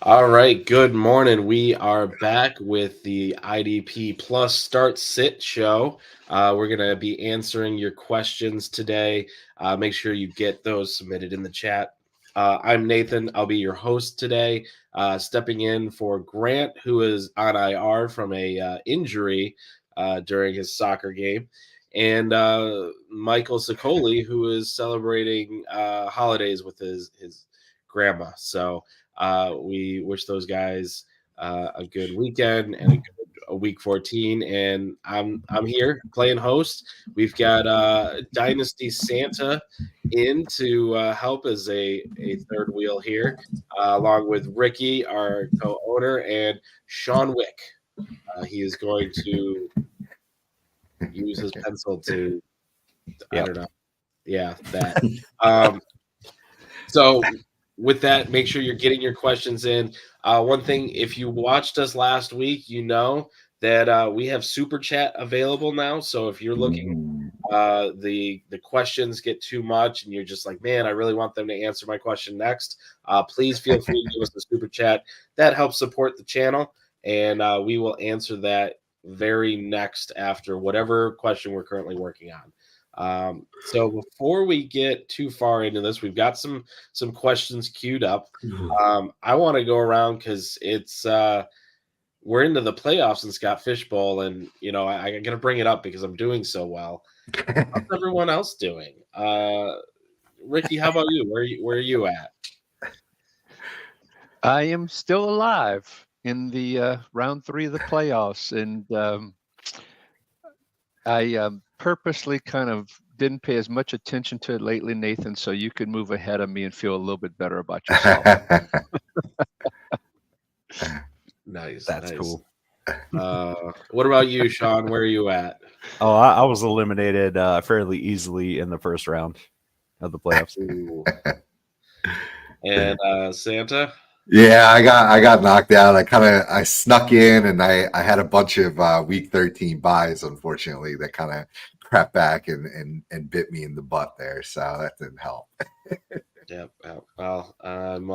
All right, good morning. We are back with the IDP Plus Start Sit show. We're going to be answering your questions today. Make sure you get those submitted in the chat. I'm Nathan. I'll be your host today, stepping in for Grant, who is on IR from a injury during his soccer game, and Michael Sicoli, who is celebrating holidays with his grandma. So we wish those guys a good weekend and a week 14. And I'm here playing host. We've got Dynasty Santa in to help as a third wheel here, along with Ricky, our co-owner, and Sean Wick. He is going to use his pencil to, I don't know. Yeah, that. Um, so with that, make sure you're getting your questions in. One thing, if you watched us last week, you know that we have super chat available now. So if you're looking, the questions get too much, and you're just like, man, I really want them to answer my question next. Please feel free to give us a super chat. That helps support the channel, and we will answer that very next after whatever question we're currently working on. So before we get too far into this, we've got some questions queued up. I want to go around because it's we're into the playoffs in Scott Fishbowl, and I got to bring it up because I'm doing so well. How's everyone else doing? Ricky, how about you? Where are you at? I am still alive in the round 3 of the playoffs, and I purposely kind of didn't pay as much attention to it lately, Nathan, so you could move ahead of me and feel a little bit better about yourself. Nice. That's cool. What about you, Sean? Where are you at? Oh, I was eliminated fairly easily in the first round of the playoffs. And Santa? Yeah, I got knocked out. I snuck in, and I had a bunch of week 13 buys, unfortunately, that kind of crept back and bit me in the butt there. So that didn't help. Yep. Well, I'm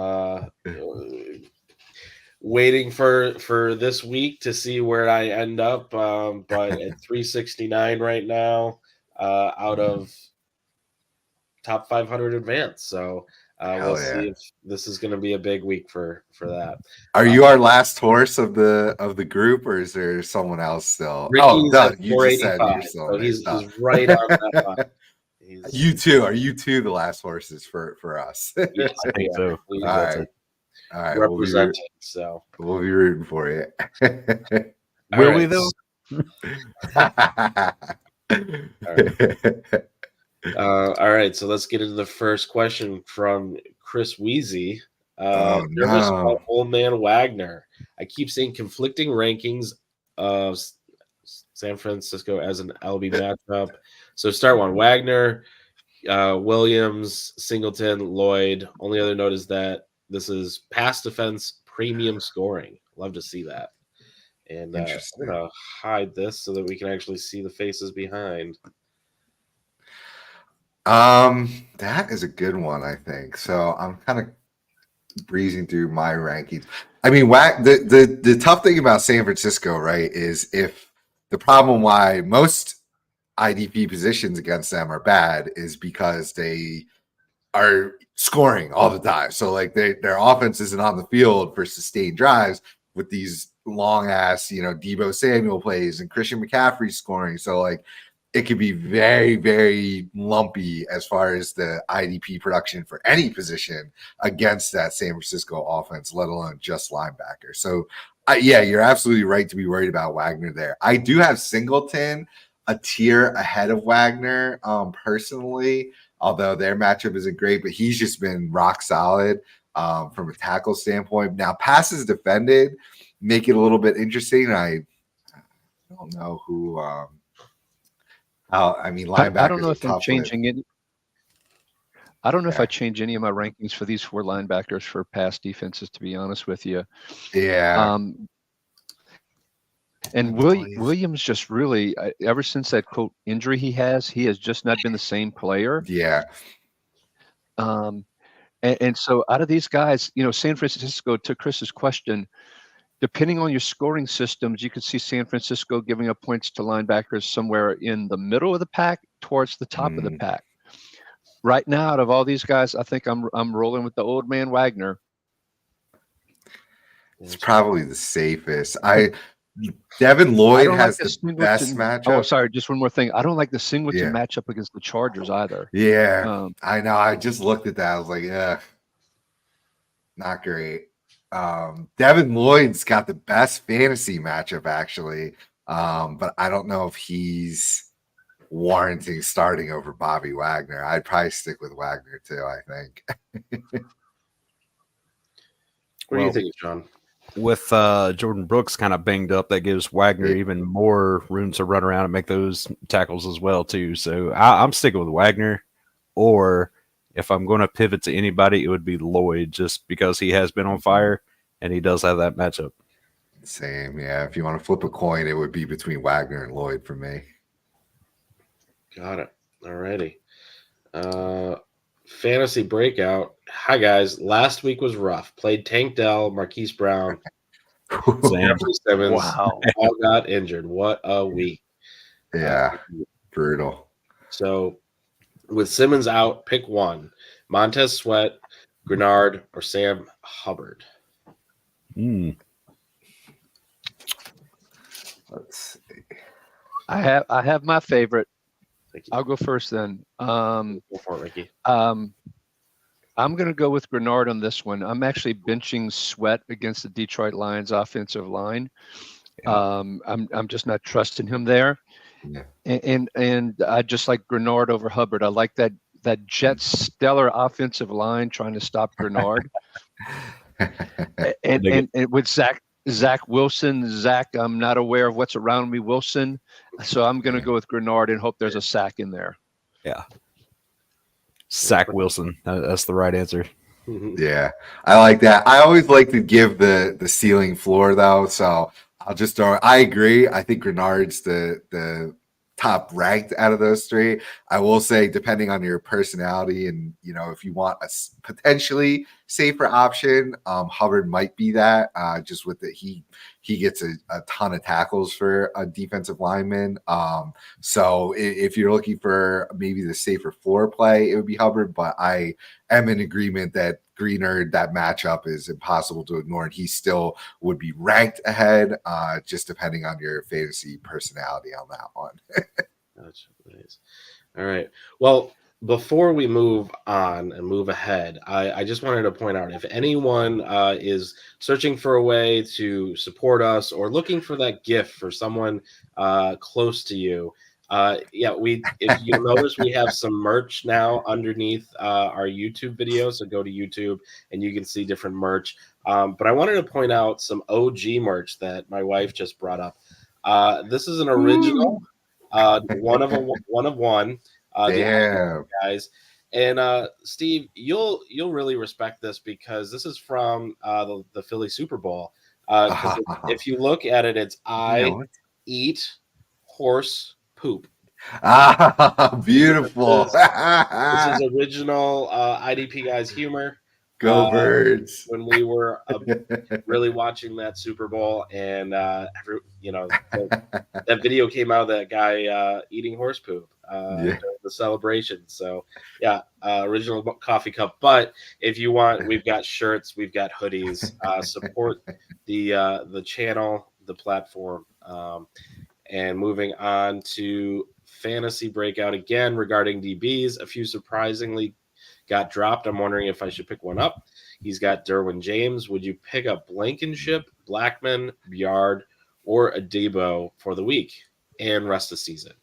waiting for this week to see where I end up. But at 369 right now, out of top 500 advance. So we'll see if this is going to be a big week for that. Are you our last horse of the group, or is there someone else still? Ricky's Doug, at you just said 485, you're still so in he's there. right on that line. You two, are you two the last horses for us? Yes, I think so. All right. Representing, so we'll be rooting for you. Will we though? All right, so let's get into the first question from Chris Weezy. Nervous about Old Man Wagner. I keep seeing conflicting rankings of San Francisco as an LB matchup. So start one: Wagner, Williams, Singleton, Lloyd. Only other note is that this is pass defense premium scoring. Love to see that. And I'm gonna hide this so that we can actually see the faces behind. That is a good one, I think. So I'm kind of breezing through my rankings. I mean, the tough thing about San Francisco, right, is if the problem why most IDP positions against them are bad is because they are scoring all the time. So like their offense isn't on the field for sustained drives with these long ass, Deebo Samuel plays and Christian McCaffrey scoring. So like it could be very, very lumpy as far as the IDP production for any position against that San Francisco offense, let alone just linebacker. So yeah, you're absolutely right to be worried about Wagner there. I do have Singleton a tier ahead of Wagner personally, although their matchup isn't great, but he's just been rock solid from a tackle standpoint. Now, passes defended make it a little bit interesting. I don't know who. Linebackers. I don't know if I'm changing it. I don't know if I change any of my rankings for these 4 linebackers for pass defenses, to be honest with you. Yeah. And Williams just really, ever since that quote injury he has just not been the same player. Yeah. And so out of these guys, San Francisco, to Chris's question, depending on your scoring systems, you could see San Francisco giving up points to linebackers somewhere in the middle of the pack towards the top of the pack. Right now, out of all these guys, I think I'm rolling with the old man Wagner. It's probably the safest. Devin Lloyd has like the best matchup. Oh, sorry, just one more thing. I don't like the Singleton matchup against the Chargers either. Yeah, I know. I just looked at that. I was like, yeah, not great. Devin Lloyd's got the best fantasy matchup, actually. But I don't know if he's warranting starting over Bobby Wagner. I'd probably stick with Wagner too, I think. What do you think, John? With Jordan Brooks kind of banged up, that gives Wagner even more room to run around and make those tackles as well too. So I'm sticking with Wagner, or if I'm going to pivot to anybody, it would be Lloyd, just because he has been on fire and he does have that matchup. Same, yeah. If you want to flip a coin, it would be between Wagner and Lloyd for me. Got it. All righty. Fantasy breakout. Hi, guys. Last week was rough. Played Tank Dell, Marquise Brown, Jeffrey Simmons. Wow. All got injured. What a week. Yeah, brutal. So with Simmons out, pick one. Montez Sweat, Grenard, or Sam Hubbard. Let's see. I have my favorite. I'll go first then. Go for it, Ricky. I'm going to go with Grenard on this one. I'm actually benching Sweat against the Detroit Lions offensive line. I'm just not trusting him there. Yeah. And I just like Grenard over Hubbard. I like that Jets stellar offensive line trying to stop Grenard. and with Zach Wilson, I'm not aware of what's around me, Wilson. So I'm going to go with Grenard and hope there's a sack in there. Yeah. Zach Wilson. That's the right answer. Yeah, I like that. I always like to give the ceiling floor, though. So I'll just throw. I agree. I think Grenard's the top ranked out of those three. I will say, depending on your personality and if you want a potentially safer option, Hubbard might be that. Just with it, he gets a ton of tackles for a defensive lineman. So if you're looking for maybe the safer floor play, it would be Hubbard. But I am in agreement that Greenard, that matchup is impossible to ignore, and he still would be ranked ahead, just depending on your fantasy personality on that one. Gotcha. Nice. All right. Well, before we move on and move ahead, I just wanted to point out, if anyone is searching for a way to support us or looking for that gift for someone close to you, if you'll notice, we have some merch now underneath our YouTube video. So go to YouTube and you can see different merch. But I wanted to point out some OG merch that my wife just brought up. This is an original, one of one. Damn, guys. And Steve, you'll really respect this because this is from the Philly Super Bowl. If you look at it, it's I eat horse poop. Beautiful. This is original IDP guys humor. Go Birds. When we were really watching that Super Bowl, and that video came out of that guy eating horse poop during the celebration. So original coffee cup. But if you want, we've got shirts, we've got hoodies. Support the channel, the platform. And moving on to fantasy breakout again regarding DBs, a few surprisingly got dropped. I'm wondering if I should pick one up. He's got Derwin James. Would you pick up Blankenship, Blackman, Yard, or Adebo for the week and rest of the season?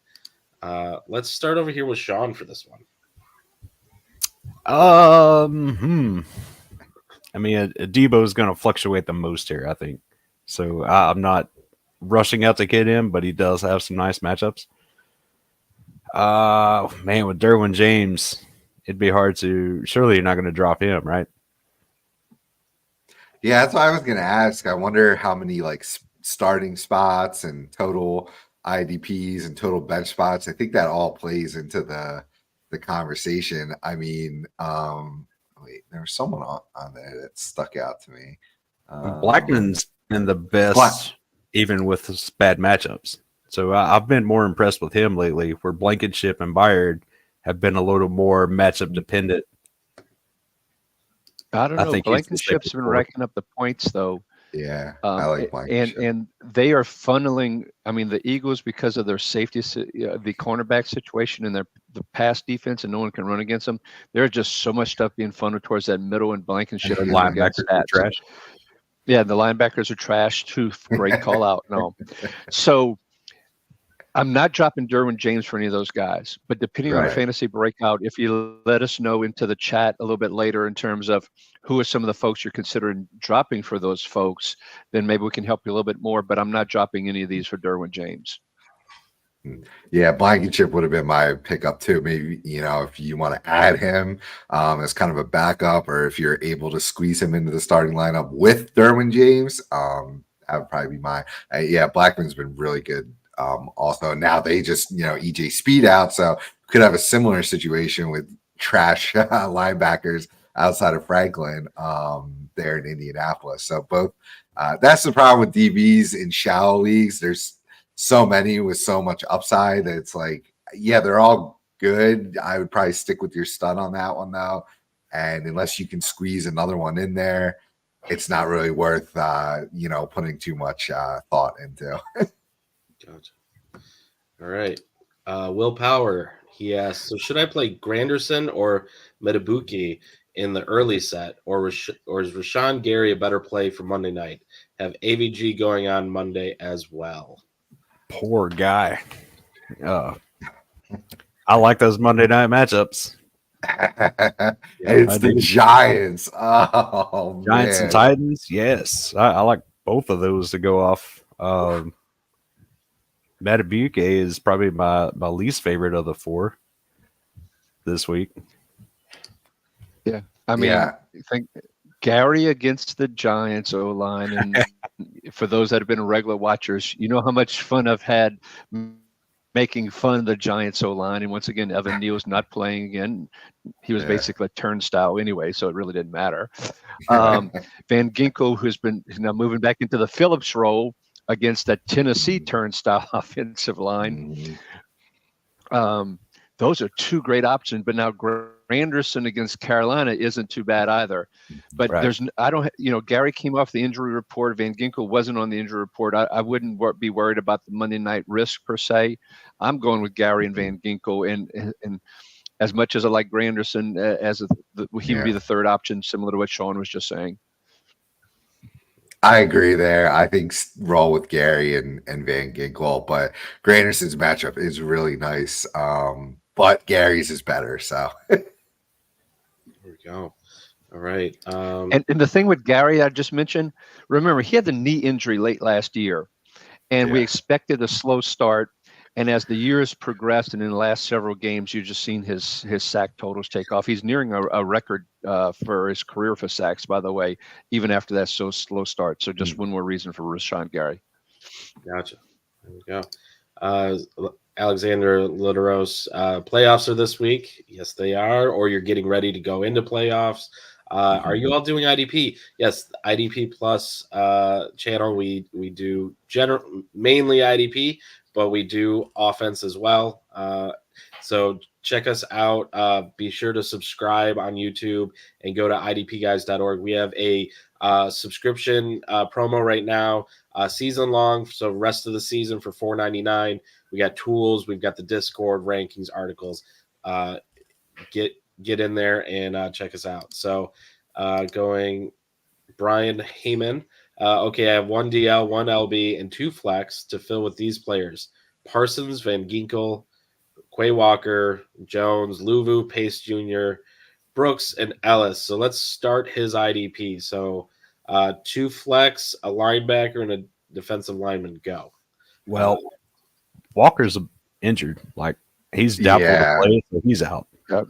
Let's start over here with Sean for this one. I mean, Adebo is going to fluctuate the most here, I think. So I'm not rushing out to get him, but he does have some nice matchups. Man, with Derwin James, it'd be hard to. Surely you're not going to drop him, right? Yeah, that's what I was going to ask. I wonder how many starting spots and total IDPs and total bench spots. I think that all plays into the conversation. I mean, let me wait, there was someone on there that stuck out to me. Blackman's been the best, even with his bad matchups. So I've been more impressed with him lately, where Blankenship and Byard have been a little more matchup dependent. I don't know. think he's the Blankenship's second been four. racking up the points, though. Yeah, I like Blankenship. And they are funneling. I mean, the Eagles, because of their safety, the cornerback situation and the pass defense, and no one can run against them. There's just so much stuff being funneled towards that middle, and Blankenship And is their against linebackers are stats. trash. Yeah, the linebackers are trash too. Great call out. No, so I'm not dropping Derwin James for any of those guys, but depending on Right. fantasy breakout, if you let us know into the chat a little bit later in terms of who are some of the folks you're considering dropping for those folks, then maybe we can help you a little bit more, but I'm not dropping any of these for Derwin James. Yeah, Blankenship would have been my pickup too. Maybe, if you want to add him as kind of a backup, or if you're able to squeeze him into the starting lineup with Derwin James, that would probably be mine. Yeah, Blackman's been really good. Also, now they just, EJ Speed out, so could have a similar situation with trash linebackers outside of Franklin there in Indianapolis. So both, that's the problem with DBs in shallow leagues. There's so many with so much upside that it's like, yeah, they're all good. I would probably stick with your stud on that one though. And unless you can squeeze another one in there, it's not really worth, putting too much thought into. Gotcha. All right. Will Power, he asks, so should I play Granderson or Metabuki in the early set, or is Rashawn Gary a better play for Monday night? Have AVG going on Monday as well. Poor guy. I like those Monday night matchups. It's the Giants. Oh, Giants man. and Titans. Yes, I like both of those to go off. Matabuke is probably my least favorite of the four this week. Yeah, I mean, I think Gary against the Giants O-line, and for those that have been regular watchers, you know how much fun I've had making fun of the Giants O-line. And once again, Evan Neal's not playing again. He was basically a turnstile anyway, so it really didn't matter. Van Ginkel, who's now moving back into the Phillips role against that Tennessee turnstile offensive line. Those are two great options, but now Granderson against Carolina isn't too bad either. But Gary came off the injury report. Van Ginkel wasn't on the injury report. I wouldn't be worried about the Monday night risk per se. I'm going with Gary and Van Ginkel, and as much as I like Granderson, he would be the third option, similar to what Sean was just saying. I agree there. I think roll with Gary and Van Ginkel, but Granderson's matchup is really nice. But Gary's is better. So there we go. All right. And the thing with Gary I just mentioned, remember, he had the knee injury late last year, and we expected a slow start. And as the years progressed, and in the last several games, you've just seen his sack totals take off. He's nearing a record for his career for sacks, by the way, even after that slow start. So just one more reason for Rashawn Gary. Gotcha. There we go. Alexander Lideros, playoffs are this week. Yes, they are. Or you're getting ready to go into playoffs. Are you all doing IDP? Yes, IDP Plus channel. We do mainly IDP, but we do offense as well. So check us out. Be sure to subscribe on YouTube and go to idpguys.org. We have a subscription promo right now, season long. So rest of the season for $4.99. We got tools. We've got the Discord rankings, articles. Get in there and check us out. So going Brian Heyman. Okay, I have one DL, one LB, and two flex to fill with these players: Parsons, Van Ginkel, Quay Walker, Jones, Luvu, Pace Jr., Brooks, and Ellis. So let's start his IDP. So two flex, a linebacker, and a defensive lineman. Go. Well, Walker's injured. Like, he's doubtful to play, so he's out. Yep.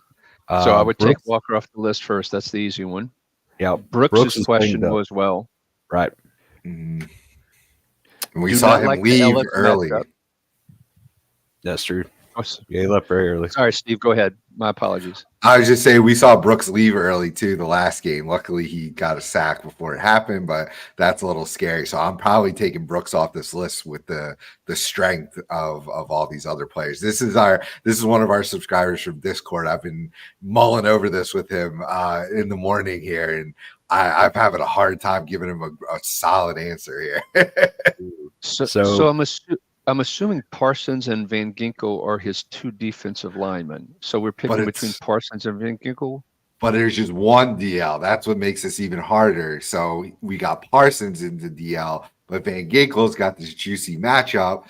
So I would take Walker off the list first. That's the easy one. Yeah, Brooks' is questionable as well. Right. We saw him leave early. That's true. Oh, Yeah, he left very early. Sorry, Steve. Go ahead. My apologies. I was just saying we saw Brooks leave early too the last game. Luckily, he got a sack before it happened, but that's a little scary. So I'm probably taking Brooks off this list with the strength of all these other players. This is one of our subscribers from Discord. I've been mulling over this with him in the morning here, and I'm having a hard time giving him a solid answer here. So I'm assuming Parsons and Van Ginkel are his two defensive linemen. So we're picking between Parsons and Van Ginkel. But there's just one DL. That's what makes this even harder. So we got Parsons in the DL, but Van Ginkel's got this juicy matchup.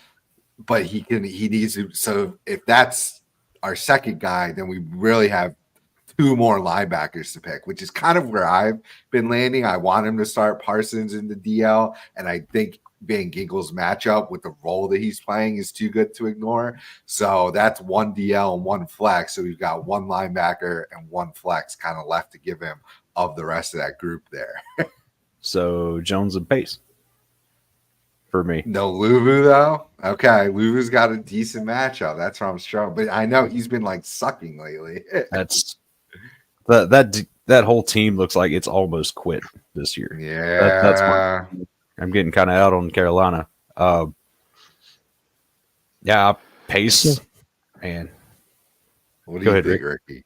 But he needs to. So if that's our second guy, then we really have two more linebackers to pick, which is kind of where I've been landing. I want him to start Parsons in the DL, and I think Van Ginkel's matchup with the role that he's playing is too good to ignore. So that's one DL and one flex. So we've got one linebacker and one flex kind of left to give him of the rest of that group there. So Jones and Pace for me. No Luvu though. Okay, Luvu's got a decent matchup. That's where I'm strong. But I know he's been like sucking lately. That's that whole team looks like it's almost quit this year. Yeah, that's I'm getting kind of out on Carolina. Yeah, Pace. Man. What do you think, Ricky?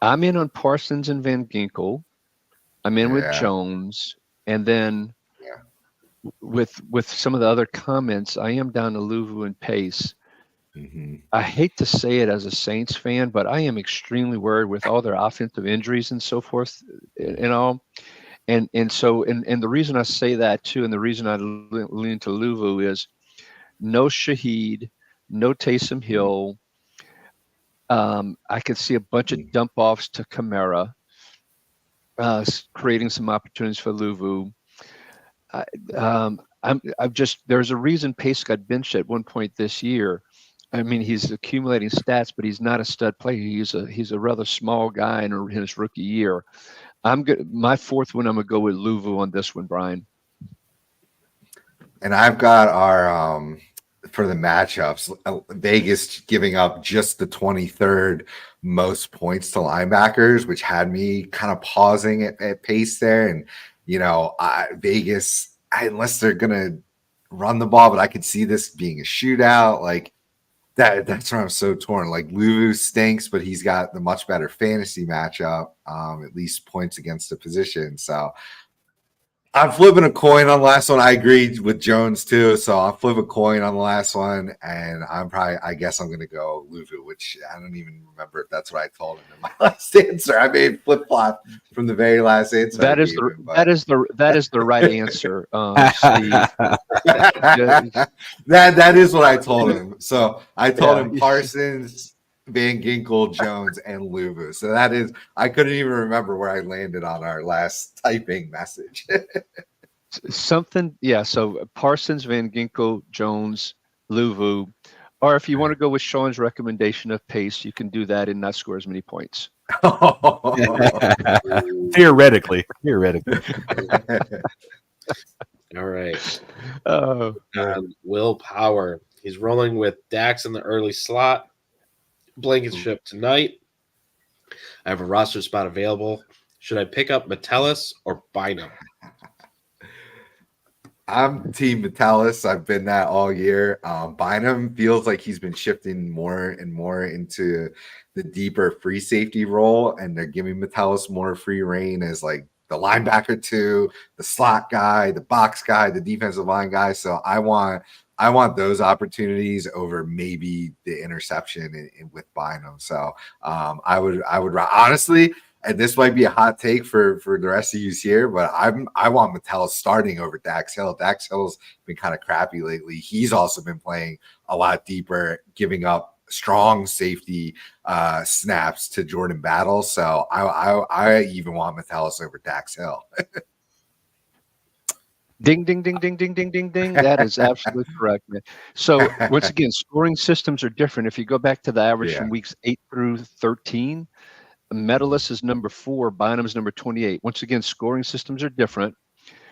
I'm in on Parsons and Van Ginkel. I'm in with Jones. And then with some of the other comments, I am down to Luvu and Pace. Mm-hmm. I hate to say it as a Saints fan, but I am extremely worried with all their offensive injuries and so forth and all. And the reason I say that too, and the reason I lean to Luvu is no Shaheed, no Taysom Hill. I could see a bunch of dump offs to Kamara, creating some opportunities for Luvu. There's a reason Pace got benched at one point this year. I mean, he's accumulating stats, but he's not a stud player. He's a rather small guy in his rookie year. I'm good. My fourth one, I'm gonna go with Luvu on this one, Brian. And I've got our for the matchups, Vegas giving up just the 23rd most points to linebackers, which had me kind of pausing at Pace there. And Vegas, unless they're gonna run the ball, but I could see this being a shootout. Like that's where I'm so torn. Like Luvu stinks, but he's got the much better fantasy matchup, at least points against the position. So I'm flipping a coin on the last one. I agreed with Jones too. So I'll flip a coin on the last one. And I guess I'm going to go Luvu, which I don't even remember if that's what I told him in my last answer. I made flip flop from the very last answer. That is the right answer. Steve. that is what I told him. So I told him Parsons, Van Ginkel, Jones, and Luvu. So that is, I couldn't even remember where I landed on our last typing message. So Parsons, Van Ginkel, Jones, Luvu. Or if you want to go with Sean's recommendation of Pace, you can do that and not score as many points. Theoretically. All right. Willpower. He's rolling with Dax in the early slot. Blankenship tonight. I have a roster spot available. Should I pick up Metellus or Bynum? I'm team Metellus. I've been that all year. Bynum feels like he's been shifting more and more into the deeper free safety role, and they're giving Metellus more free reign as like the linebacker too, the slot guy, the box guy, the defensive line guy. So I want those opportunities over maybe the interception with Bynum. So I would honestly, and this might be a hot take for the rest of you here, but I want Metellus starting over Dax Hill. Dax Hill's been kind of crappy lately. He's also been playing a lot deeper, giving up strong safety snaps to Jordan Battle. So I even want Metellus over Dax Hill. Ding, ding, ding, ding, ding, ding, ding, ding. That is absolutely correct, man. So once again, scoring systems are different. If you go back to the average from weeks 8 through 13, Metellus is number 4, Bynum is number 28. Once again, scoring systems are different.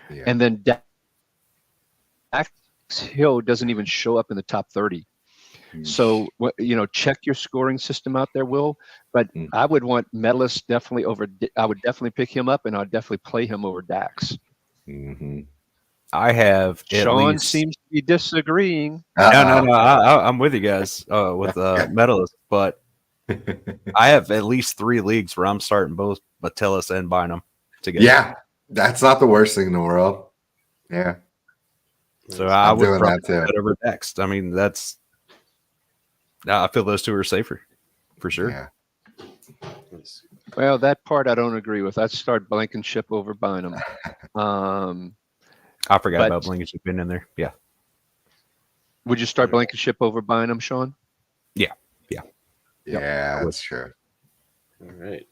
Yeah. And then Dax Hill doesn't even show up in the top 30. So, check your scoring system out there, Will. But I would want Medalist definitely over. I would definitely pick him up, and I'd definitely play him over Dax. Mm-hmm. I have at Sean least. seems to be disagreeing. No. I'm with you guys with Medalist, but I have at least 3 leagues where I'm starting both Metellus and Bynum together. Yeah, that's not the worst thing in the world. Yeah. So I I'm would doing probably that too. put that over next. I mean, I feel those two are safer for sure. Yeah. Well, that part I don't agree with. I'd start Blankenship over Bynum. I forgot about Blankenship being in there. Yeah. Would you start Blankenship over Bynum, Sean? Yeah. Yeah, that's true. All right.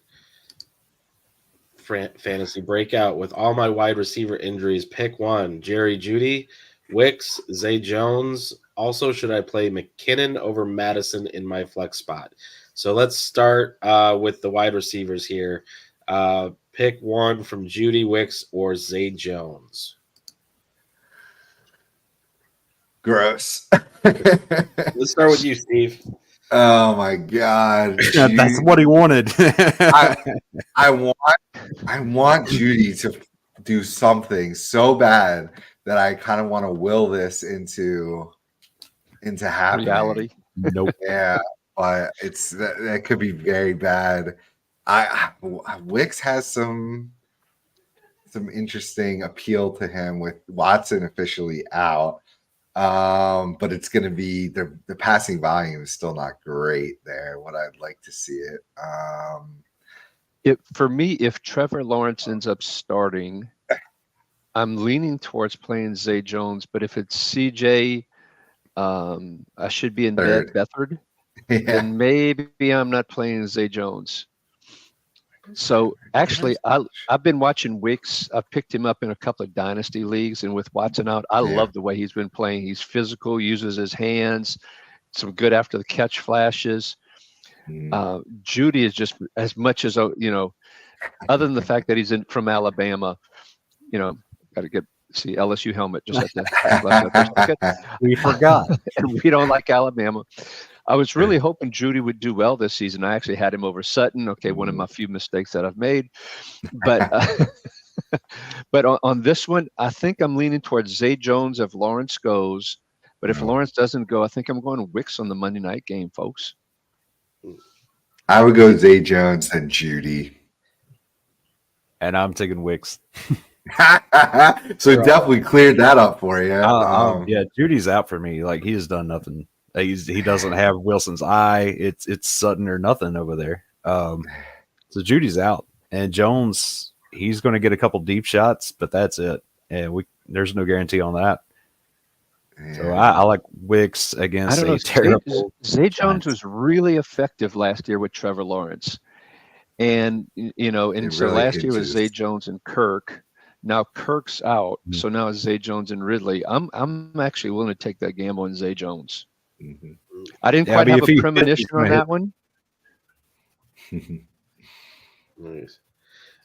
Fantasy breakout with all my wide receiver injuries. Pick one: Jerry Jeudy, Wicks, Zay Jones. Also, should I play McKinnon over Madison in my flex spot? So let's start with the wide receivers here. Pick one from Jeudy, Wicks, or Zay Jones. Gross. Let's start with you, Steve. Oh my God. That's what he wanted. I want Judy to do something so bad that I kind of want to will this into happening. Reality. Nope. Yeah, but that could be very bad. Wicks has some interesting appeal to him with Watson officially out. But it's going to be the passing volume is still not great there. What I'd like to see it. For me, if Trevor Lawrence ends up starting, I'm leaning towards playing Zay Jones. But if it's CJ, I should be in bed Beathard. Yeah. Then maybe I'm not playing Zay Jones. So actually, I've been watching Wicks. I've picked him up in a couple of dynasty leagues, and with Watson out, I love the way he's been playing. He's physical, uses his hands, some good after the catch flashes. Jeudy is just as much as other than the fact that he's from Alabama. Got to see LSU helmet just at the. We forgot, and we don't like Alabama. I was really hoping Jeudy would do well this season. I actually had him over Sutton. Okay, one of my few mistakes that I've made. But but on this one, I think I'm leaning towards Zay Jones if Lawrence goes. But if Lawrence doesn't go, I think I'm going to Wicks on the Monday night game, folks. I would go Zay Jones and Jeudy. And I'm taking Wicks. So definitely cleared that up for you. Yeah, Judy's out for me. Like, he has done nothing. He doesn't have Wilson's eye. It's Sutton or nothing over there. So Judy's out, and Jones, he's going to get a couple deep shots, but that's it. And there's no guarantee on that. Yeah. So I like Wicks against a terrible. Zay Jones was really effective last year with Trevor Lawrence, and so last year was Zay Jones and Kirk. Now Kirk's out, so now it's Zay Jones and Ridley. I'm actually willing to take that gamble on Zay Jones. Mm-hmm. I didn't quite have a premonition on that one. Nice.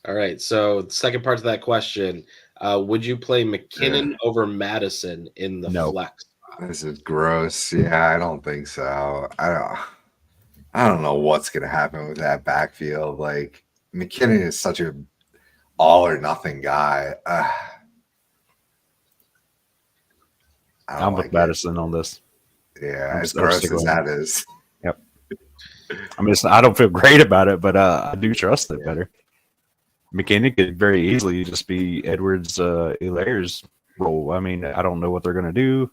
All right. So the second part of that question, would you play McKinnon over Madison in the flex? This is gross. Yeah, I don't think so. I don't know what's going to happen with that backfield. Like, McKinnon is such a all or nothing guy. I'm with Madison on this. Yeah, as gross as that is. Yep. I mean, I don't feel great about it, but I do trust it better. McKinnon could very easily just be Edwards-Hilaire's role. I mean, I don't know what they're going to do.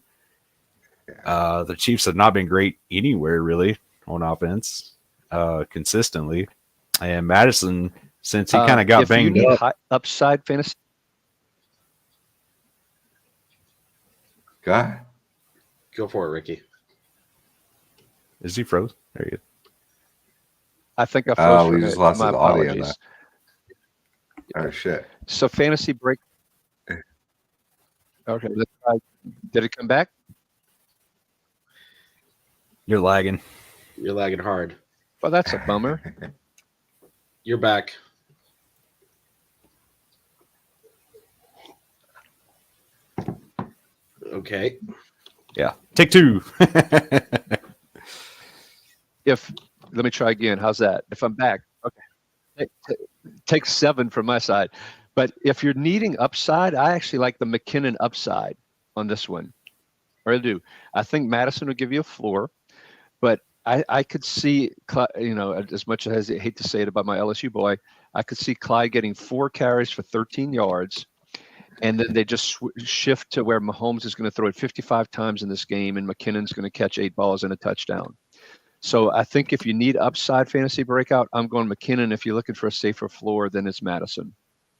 The Chiefs have not been great anywhere, really, on offense consistently. And Madison, since he kind of got banged up. Upside fantasy. Go for it, Ricky. Is he froze? There you go. I think I froze. We just lost my his apologies. audio. Oh, shit. So fantasy break. Okay. Did it come back? You're lagging. You're lagging hard. Well, that's a bummer. You're back. Okay. Yeah. Take two. let me try again. How's that? If I'm back, okay. Take 7 from my side. But if you're needing upside, I actually like the McKinnon upside on this one. Or I do. I think Madison will give you a floor, but I could see, as much as I hate to say it about my LSU boy, I could see Clyde getting 4 carries for 13 yards. And then they just shift to where Mahomes is going to throw it 55 times in this game, and McKinnon's going to catch 8 balls and a touchdown. So I think if you need upside fantasy breakout, I'm going McKinnon. If you're looking for a safer floor, then it's Madison.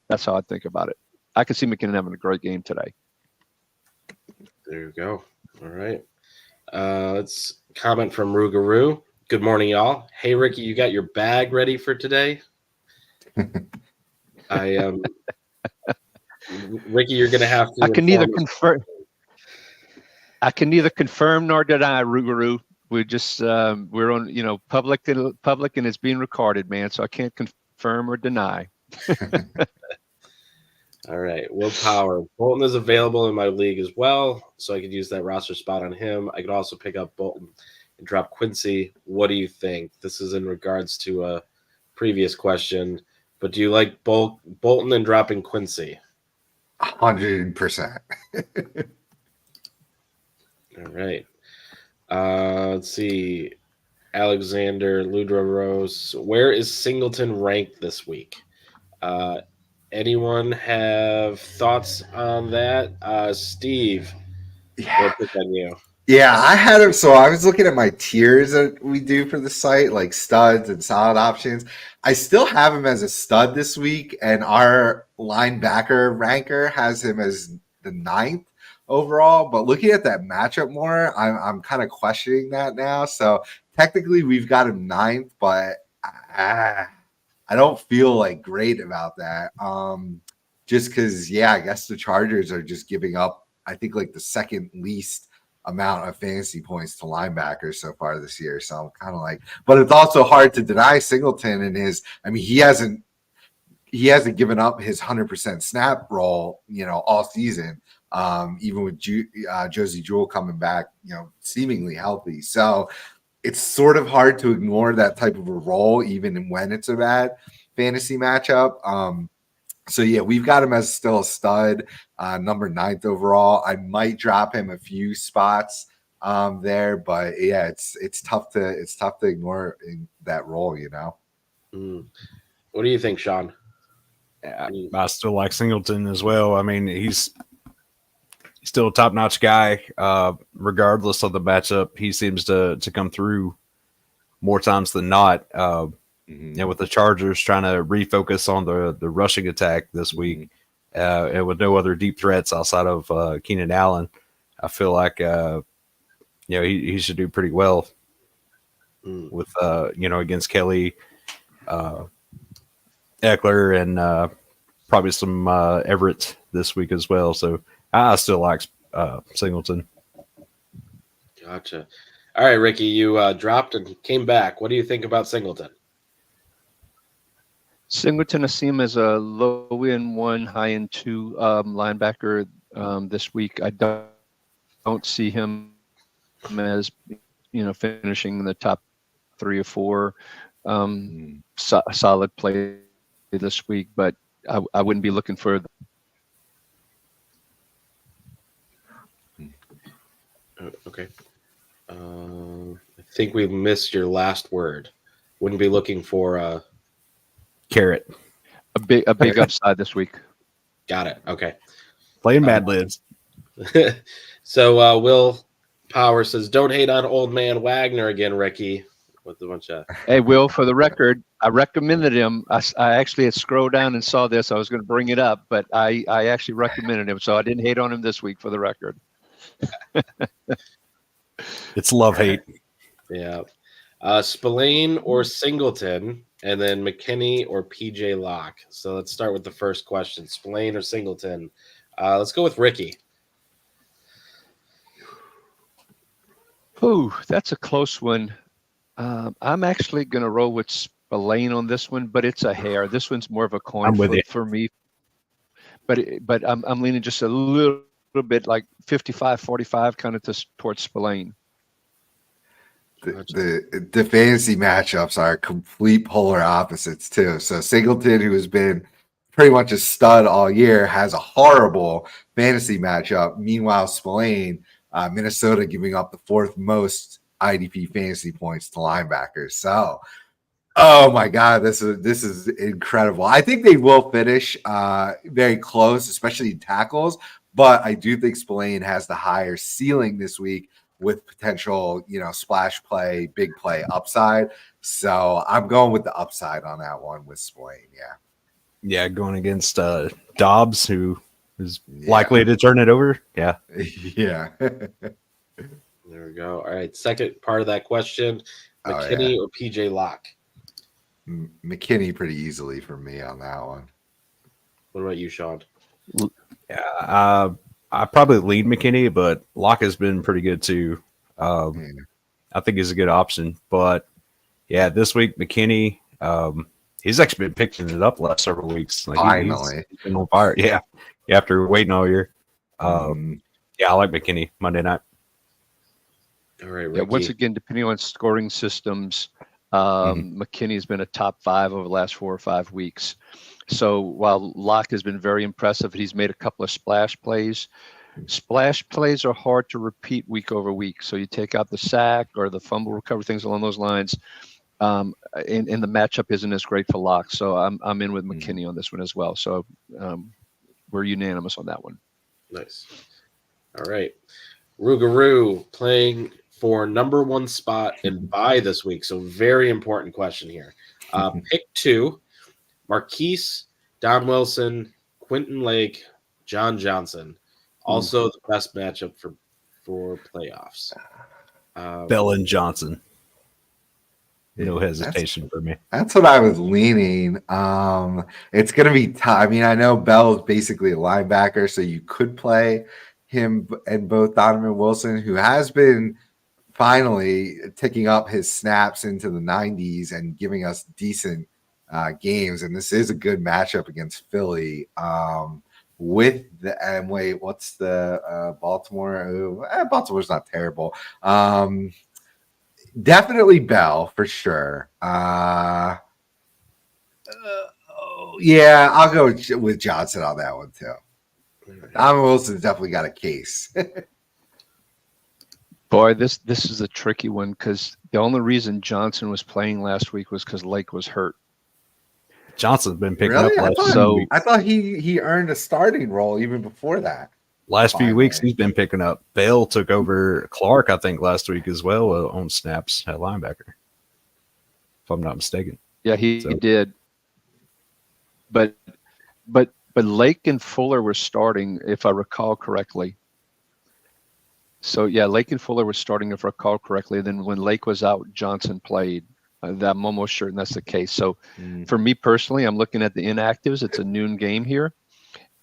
That's how I think about it. I could see McKinnon having a great game today. There you go. All right. Let's comment from Rougarou. Good morning, y'all. Hey, Ricky, you got your bag ready for today? Ricky, you're going to have to. I can neither confirm nor deny, Rougarou. We just we're on public and it's being recorded, man. So I can't confirm or deny. All right, Will Power. Bolton is available in my league as well, so I could use that roster spot on him. I could also pick up Bolton and drop Quincy. What do you think? This is in regards to a previous question, but do you like Bolton and dropping Quincy? 100%. All right. Let's see. Alexander Ludra Rose. Where is Singleton ranked this week? Anyone have thoughts on that? Steve, Yeah. we'll pick on you. Yeah, I had him. So I was looking at my tiers that we do for the site, like studs and solid options. I still have him as a stud this week, and our linebacker ranker has him as the 9th overall. But looking at that matchup more, I'm kind of questioning that now. So technically, we've got him 9th, but I don't feel like great about that. Just because, I guess the Chargers are just giving up, I think, like the second least amount of fantasy points to linebackers so far this year. So I'm kind of like, but it's also hard to deny Singleton and he hasn't given up his 100% snap role, all season. Even with Josie Jewell coming back, seemingly healthy. So it's sort of hard to ignore that type of a role, even when it's a bad fantasy matchup. So we've got him as still a stud, number 9th overall. I might drop him a few spots there, but it's tough to ignore in that role, What do you think, Sean? I still like Singleton as well. I mean, he's still a top-notch guy, regardless of the matchup. He seems to come through more times than not. With the Chargers trying to refocus on the rushing attack this week, and with no other deep threats outside of Keenan Allen, I feel like he should do pretty well with against Kelly, Eckler, and probably some Everett this week as well. So I still like Singleton. Gotcha. All right, Ricky, you dropped and came back. What do you think about Singleton? Singleton, I see him as a low end 1, high end 2 linebacker this week. I don't see him as finishing in the top 3 or 4 solid play this week, but I wouldn't be looking for. Okay. I think we missed your last word. Wouldn't be looking for Carrot. A big upside this week. Got it. Okay. Playing Mad Libs. So Will Power says, "Don't hate on old man Wagner again, Ricky." With a bunch of. Hey, Will, for the record, I recommended him. I actually had scrolled down and saw this. I was going to bring it up, but I actually recommended him, so I didn't hate on him this week. For the record, it's love-hate. Yeah. Spillane or Singleton, and then McKinney or PJ Locke. So let's start with the first question. Spillane or Singleton? Let's go with Ricky. Ooh, that's a close one. I'm actually going to roll with Spillane on this one, but it's a hair. This one's more of a coin flip for me. But I'm leaning just a little bit like 55-45 kind of towards Spillane. The fantasy matchups are complete polar opposites too. So Singleton, who has been pretty much a stud all year, has a horrible fantasy matchup. Meanwhile, Spillane, Minnesota, giving up the fourth most IDP fantasy points to linebackers. So, oh my God, this is incredible. I think they will finish very close, especially in tackles. But I do think Spillane has the higher ceiling this week with potential, splash play, big play upside. So I'm going with the upside on that one with Spillane. Yeah. Yeah, going against Dobbs, who is likely to turn it over. Yeah. Yeah. There we go. All right. Second part of that question, McKinney or PJ Locke? McKinney pretty easily for me on that one. What about you, Sean? Yeah, I probably lead McKinney, but Locke has been pretty good too. I think he's a good option. But yeah, this week McKinney, he's actually been picking it up the last several weeks. Like Finally, he's been on fire. Yeah, after waiting all year. Yeah, I like McKinney Monday night. All right, Ricky. Yeah, once again, depending on scoring systems, McKinney's been a top 5 over the last 4 or 5 weeks. So while Locke has been very impressive, he's made a couple of splash plays. Splash plays are hard to repeat week over week. So you take out the sack or the fumble recovery, things along those lines, and the matchup isn't as great for Locke. So I'm in with McKinney on this one as well. So we're unanimous on that one. Nice. All right. Rougarou playing for number 1 spot and bye this week. So very important question here. Pick 2. Marquise, Don Wilson, Quentin Lake, John Johnson. Also the best matchup for playoffs. Bell and Johnson. No hesitation for me. That's what I was leaning. It's going to be tough. I mean, I know Bell is basically a linebacker, so you could play him and both Donovan Wilson, who has been finally ticking up his snaps into the 90s and giving us decent games, and this is a good matchup against Philly. With the what's the Baltimore? Baltimore's not terrible. Definitely Bell for sure. Yeah, I'll go with Johnson on that one too. Don Wilson's definitely got a case. Boy, this is a tricky one because the only reason Johnson was playing last week was because Lake was hurt. Johnson's been picking up I thought he earned a starting role even before that. Last few weeks he's been picking up. Bell took over Clark, I think, last week as well on snaps at linebacker, if I'm not mistaken. Yeah, he did. But Lake and Fuller were starting, if I recall correctly. So yeah, Lake and Fuller were starting, if I recall correctly. Then when Lake was out, Johnson played. I'm almost certain that's the case. So for me personally, I'm looking at the inactives. It's a noon game here.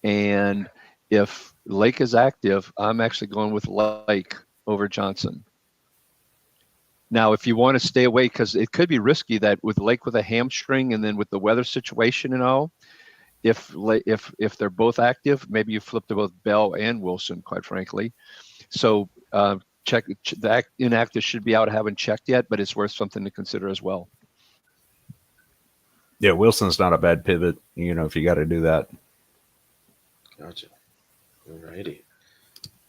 And if Lake is active, I'm actually going with Lake over Johnson. Now, if you want to stay away, because it could be risky that with Lake with a hamstring and then with the weather situation and all, if they're both active, maybe you flip to both Bell and Wilson, quite frankly. So check the inactive should be out. I haven't checked yet, but it's worth something to consider as well. Yeah, Wilson's not a bad pivot, if you got to do that. Gotcha. All righty.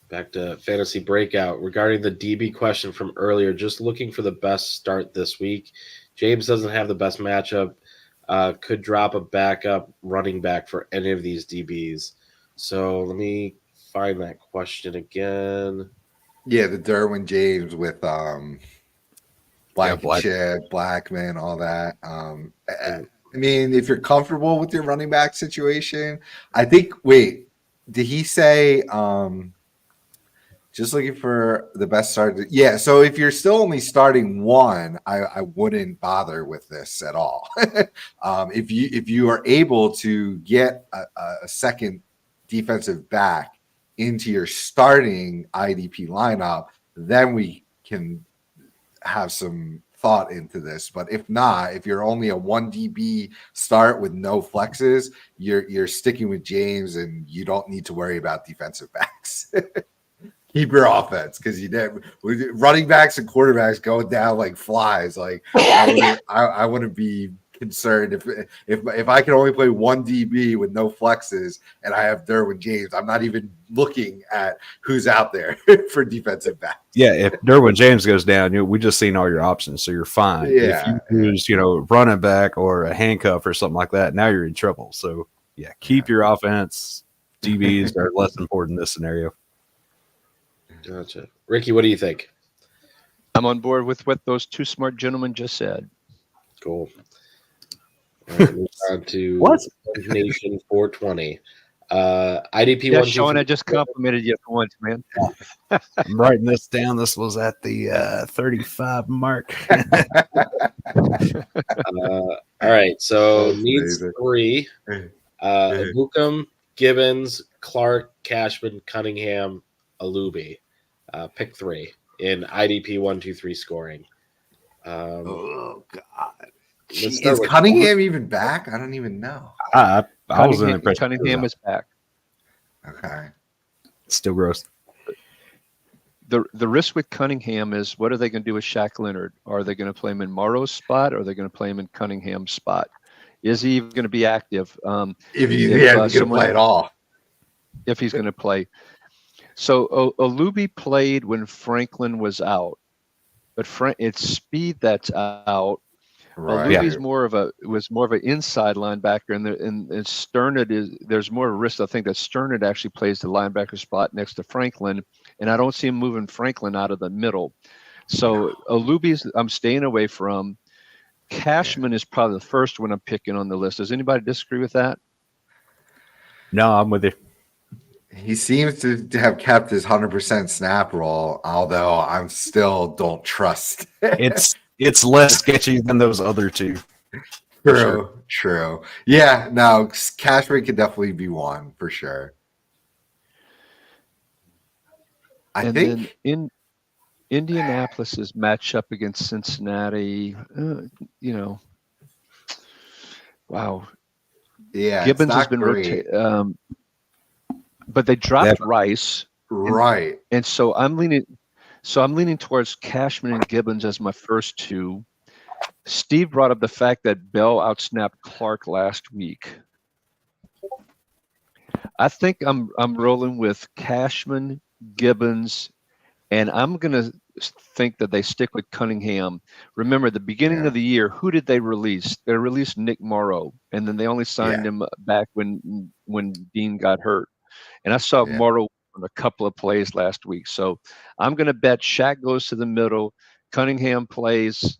Back to Fantasy Breakout. Regarding the DB question from earlier, just looking for the best start this week. James doesn't have the best matchup. Could drop a backup running back for any of these DBs. So let me find that question again. Yeah, the Derwin James with Blackman, all that. I mean, if you're comfortable with your running back situation, I think. Wait, did he say? Just looking for the best start. Yeah, so if you're still only starting one, I wouldn't bother with this at all. If you are able to get a second defensive back into your starting IDP lineup, then we can have some thought into this. But if not, if you're only a 1 DB start with no flexes, you're sticking with James, and you don't need to worry about defensive backs. keep your offense because you did running backs and quarterbacks going down like flies. Like I wouldn't be concerned if I can only play one DB with no flexes and I have Derwin James. I'm not even looking at who's out there for defensive backs. Yeah, if Derwin James goes down, we just seen all your options, so you're fine. If you use, running back or a handcuff or something like that, now you're in trouble. So yeah, keep your offense. DBs are less important in this scenario. Gotcha. Ricky, what do you think? I'm on board with what those two smart gentlemen just said. Cool. All right, move on to Nation 420. IDP Yeah, 1, Sean, I just complimented you for once, man. I'm writing this down. This was at the 35 mark. All right, so That's needs amazing. 3. Bukum, Gibbons, Clark, Cashman, Cunningham, Alubi. Pick 3 in IDP 1, 2, 3 scoring. Oh God. Let's start Is with Cunningham even back? I don't even know. I was in impression. Cunningham is back. Okay. Still gross. The risk with Cunningham is what are they going to do with Shaq Leonard? Are they going to play him in Morrow's spot or are they going to play him in Cunningham's spot? Is he even going to be active? If he's going to play at all. If he's going to play. So Alubi played when Franklin was out, but it's Speed that's out. Right. Alubi's was more of an inside linebacker, and Sternad there's more risk. I think that Sternad actually plays the linebacker spot next to Franklin, and I don't see him moving Franklin out of the middle. So Alubi's I'm staying away from. Cashman is probably the first one I'm picking on the list. Does anybody disagree with that? No, I'm with you. He seems to have kept his 100% snap roll, although I'm still don't trust. It's less sketchy than those other two. True. Yeah, no, Cashman could definitely be one for sure. I think in Indianapolis's matchup against Cincinnati, wow. Yeah, Gibbons has been rotated, but they dropped Rice, right? And so I'm leaning towards Cashman and Gibbons as my first two. Steve brought up the fact that Bell outsnapped Clark last week. I think I'm rolling with Cashman, Gibbons, and I'm going to think that they stick with Cunningham. Remember, the beginning of the year, who did they release? They released Nick Morrow, and then they only signed him back when Dean got hurt. And I saw Morrow on a couple of plays last week. So I'm going to bet Shaq goes to the middle. Cunningham plays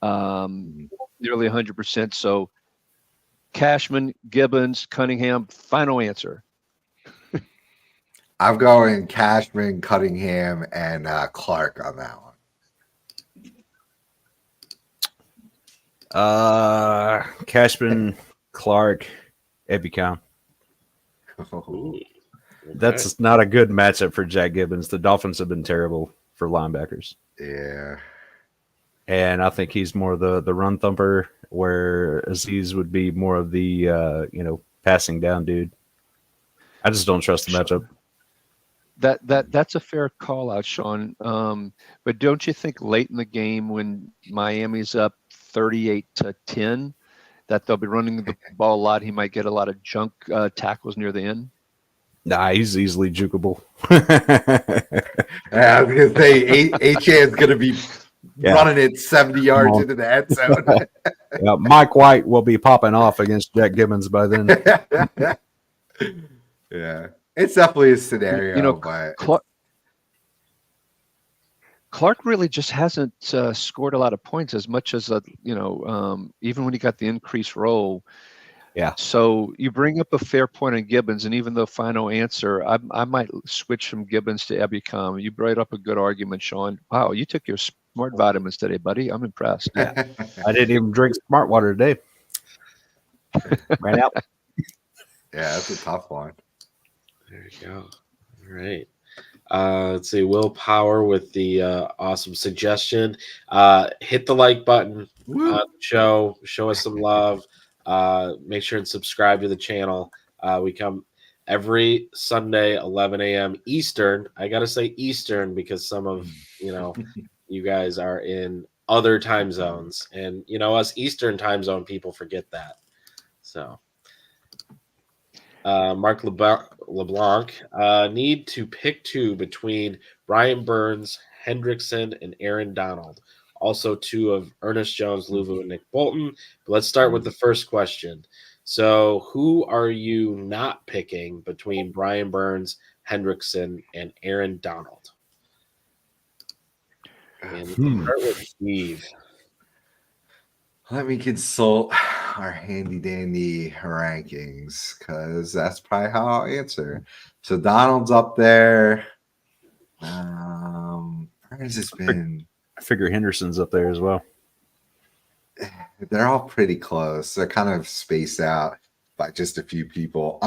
nearly 100%. So Cashman, Gibbons, Cunningham, final answer. I'm going Cashman, Cunningham, and Clark on that one. Cashman, Clark, Ebicom. Okay. That's not a good matchup for Jack Gibbons. The Dolphins have been terrible for linebackers. Yeah. And I think he's more the run thumper, where Aziz would be more of the passing down dude. I just don't trust the matchup. That's a fair call out, Sean. But don't you think late in the game when Miami's up 38-10, that they'll be running the ball a lot? He might get a lot of junk tackles near the end. Nah, he's easily jukeable. I was gonna say Achan's gonna be running it 70 yards into the end zone. Mike White will be popping off against Jack Gibbons by then. Yeah, it's definitely a scenario. But Clark really just hasn't scored a lot of points as much as even when he got the increased role. Yeah. So you bring up a fair point on Gibbons, and even though final answer, I might switch from Gibbons to Ebicom. You brought up a good argument, Sean. Wow, you took your smart vitamins today, buddy. I'm impressed. Yeah. I didn't even drink smart water today. Ran out. Yeah, that's a tough one. There you go. All right. Let's see. Will Power with the awesome suggestion. Hit the like button on the show. Show us some love. Make sure and subscribe to the channel. We come every Sunday, 11 a.m. Eastern. I got to say Eastern because some of, you guys are in other time zones. And, us Eastern time zone people forget that. So, Mark LeBlanc, need to pick two between Brian Burns, Hendrickson, and Aaron Donald. Also, two of Ernest Jones, Louvu, and Nick Bolton. But let's start with the first question. So, who are you not picking between Brian Burns, Hendrickson, and Aaron Donald? And let's start with Steve. Let me consult our handy dandy rankings because that's probably how I'll answer. So Donald's up there. Burns has been. I figure Henderson's up there as well. They're all pretty close. They're kind of spaced out by just a few people.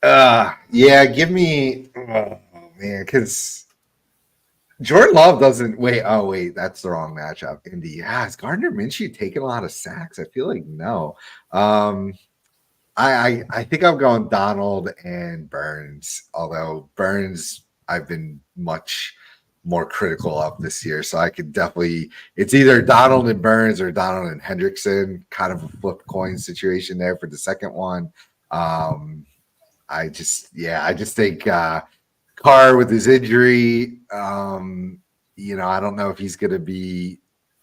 Yeah, give me. Oh man, because Jordan Love doesn't wait. Oh wait, that's the wrong matchup. Indy, yeah, is Gardner Minshew taking a lot of sacks? I feel like no. I think I'm going Donald and Burns. Although Burns, I've been much more critical of this year, so I could definitely. It's either Donald and Burns or Donald and Hendrickson. Kind of a flip coin situation there for the second one. I just think. Carr with his injury, I don't know if he's going to be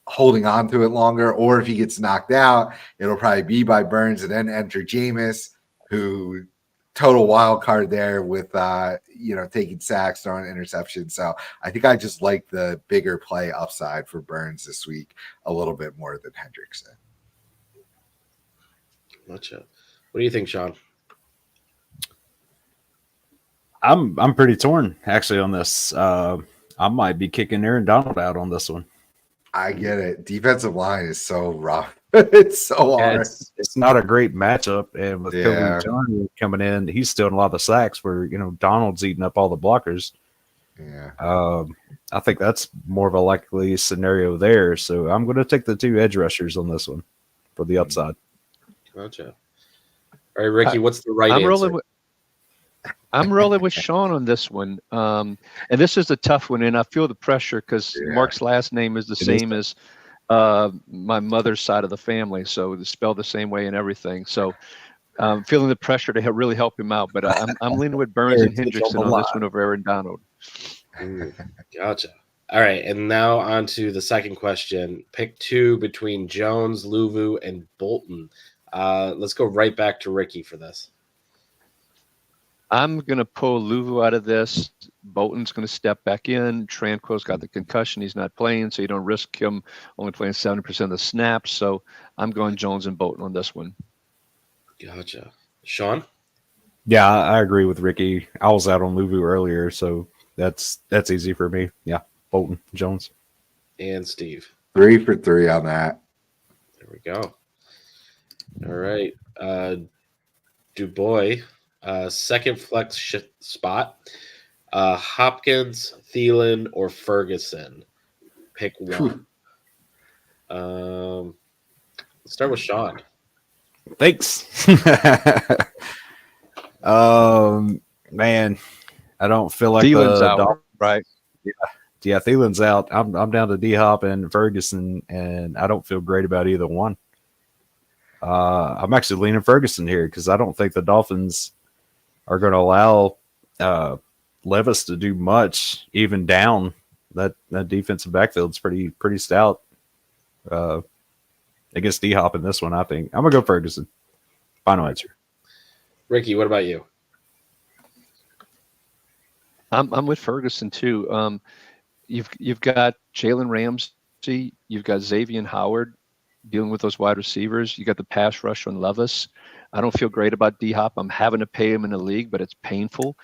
holding on to it longer or if he gets knocked out, it'll probably be by Burns and then enter Jameis, who total wild card there with, taking sacks, throwing interceptions. So I think I just like the bigger play upside for Burns this week a little bit more than Hendrickson. Gotcha. What do you think, Sean? I'm pretty torn actually on this. I might be kicking Aaron Donald out on this one. I get it. Defensive line is so rough. It's so hard. It's not a great matchup, and with Kobe Johnson coming in, he's stealing a lot of the sacks. Where Donald's eating up all the blockers. Yeah. I think that's more of a likely scenario there. So I'm going to take the two edge rushers on this one for the upside. Gotcha. All right, Ricky, what's the right answer? I'm rolling with Sean on this one. And this is a tough one, and I feel the pressure because Mark's last name is the same as my mother's side of the family, so it's spelled the same way and everything. So I'm feeling the pressure to really help him out, but I'm leaning with Burns and Hendrickson on this one over Aaron Donald. Gotcha. All right, and now on to the second question. Pick two between Jones, Louvu, and Bolton. Let's go right back to Ricky for this. I'm going to pull Louvu out of this. Bolton's going to step back in. Tranquil's got the concussion. He's not playing, so you don't risk him only playing 70% of the snaps. So I'm going Jones and Bolton on this one. Gotcha. Sean? Yeah, I agree with Ricky. I was out on Louvu earlier, so that's easy for me. Yeah, Bolton, Jones. And Steve? 3 for 3 on that. There we go. All right. Dubois. Second flex spot, Hopkins, Thielen, or Ferguson. Pick one. Let's start with Sean. Thanks. Man, I don't feel like Thielen's out, right? Yeah, Thielen's out. I'm down to D-Hop and Ferguson, and I don't feel great about either one. I'm actually leaning Ferguson here because I don't think the Dolphins are going to allow Levis to do much, even down. That defensive backfield's pretty stout against D-Hop in this one, I think. I'm going to go Ferguson. Final answer. Ricky, what about you? I'm with Ferguson, too. You've got Jalen Ramsey. You've got Xavier Howard dealing with those wide receivers. You got the pass rush on Levis. I don't feel great about D-Hop. I'm having to pay him in the league, but it's painful.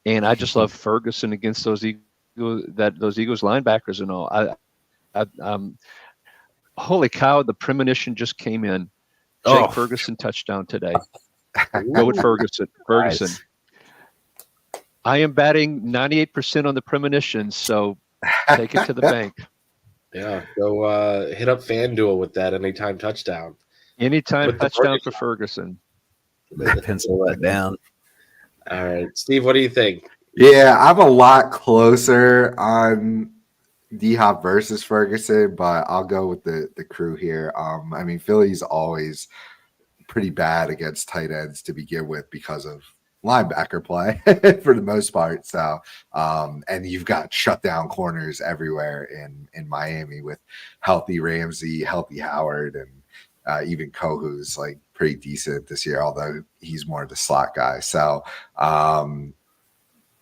And I just love Ferguson against those Eagles linebackers and all. Holy cow, the premonition just came in. Jake Ferguson touchdown today. Go with Ferguson. Nice. I am batting 98% on the premonition, so take it to the bank. Yeah, go hit up FanDuel with that anytime touchdown. Anytime touchdown for Ferguson. Pencil that down. All right, Steve, what do you think? Yeah, I'm a lot closer on D-Hop versus Ferguson, but I'll go with the crew here. I mean, Philly's always pretty bad against tight ends to begin with because of linebacker play for the most part. So, and you've got shutdown corners everywhere in Miami with healthy Ramsey, healthy Howard, and even Kohu's like pretty decent this year, although he's more of the slot guy. So,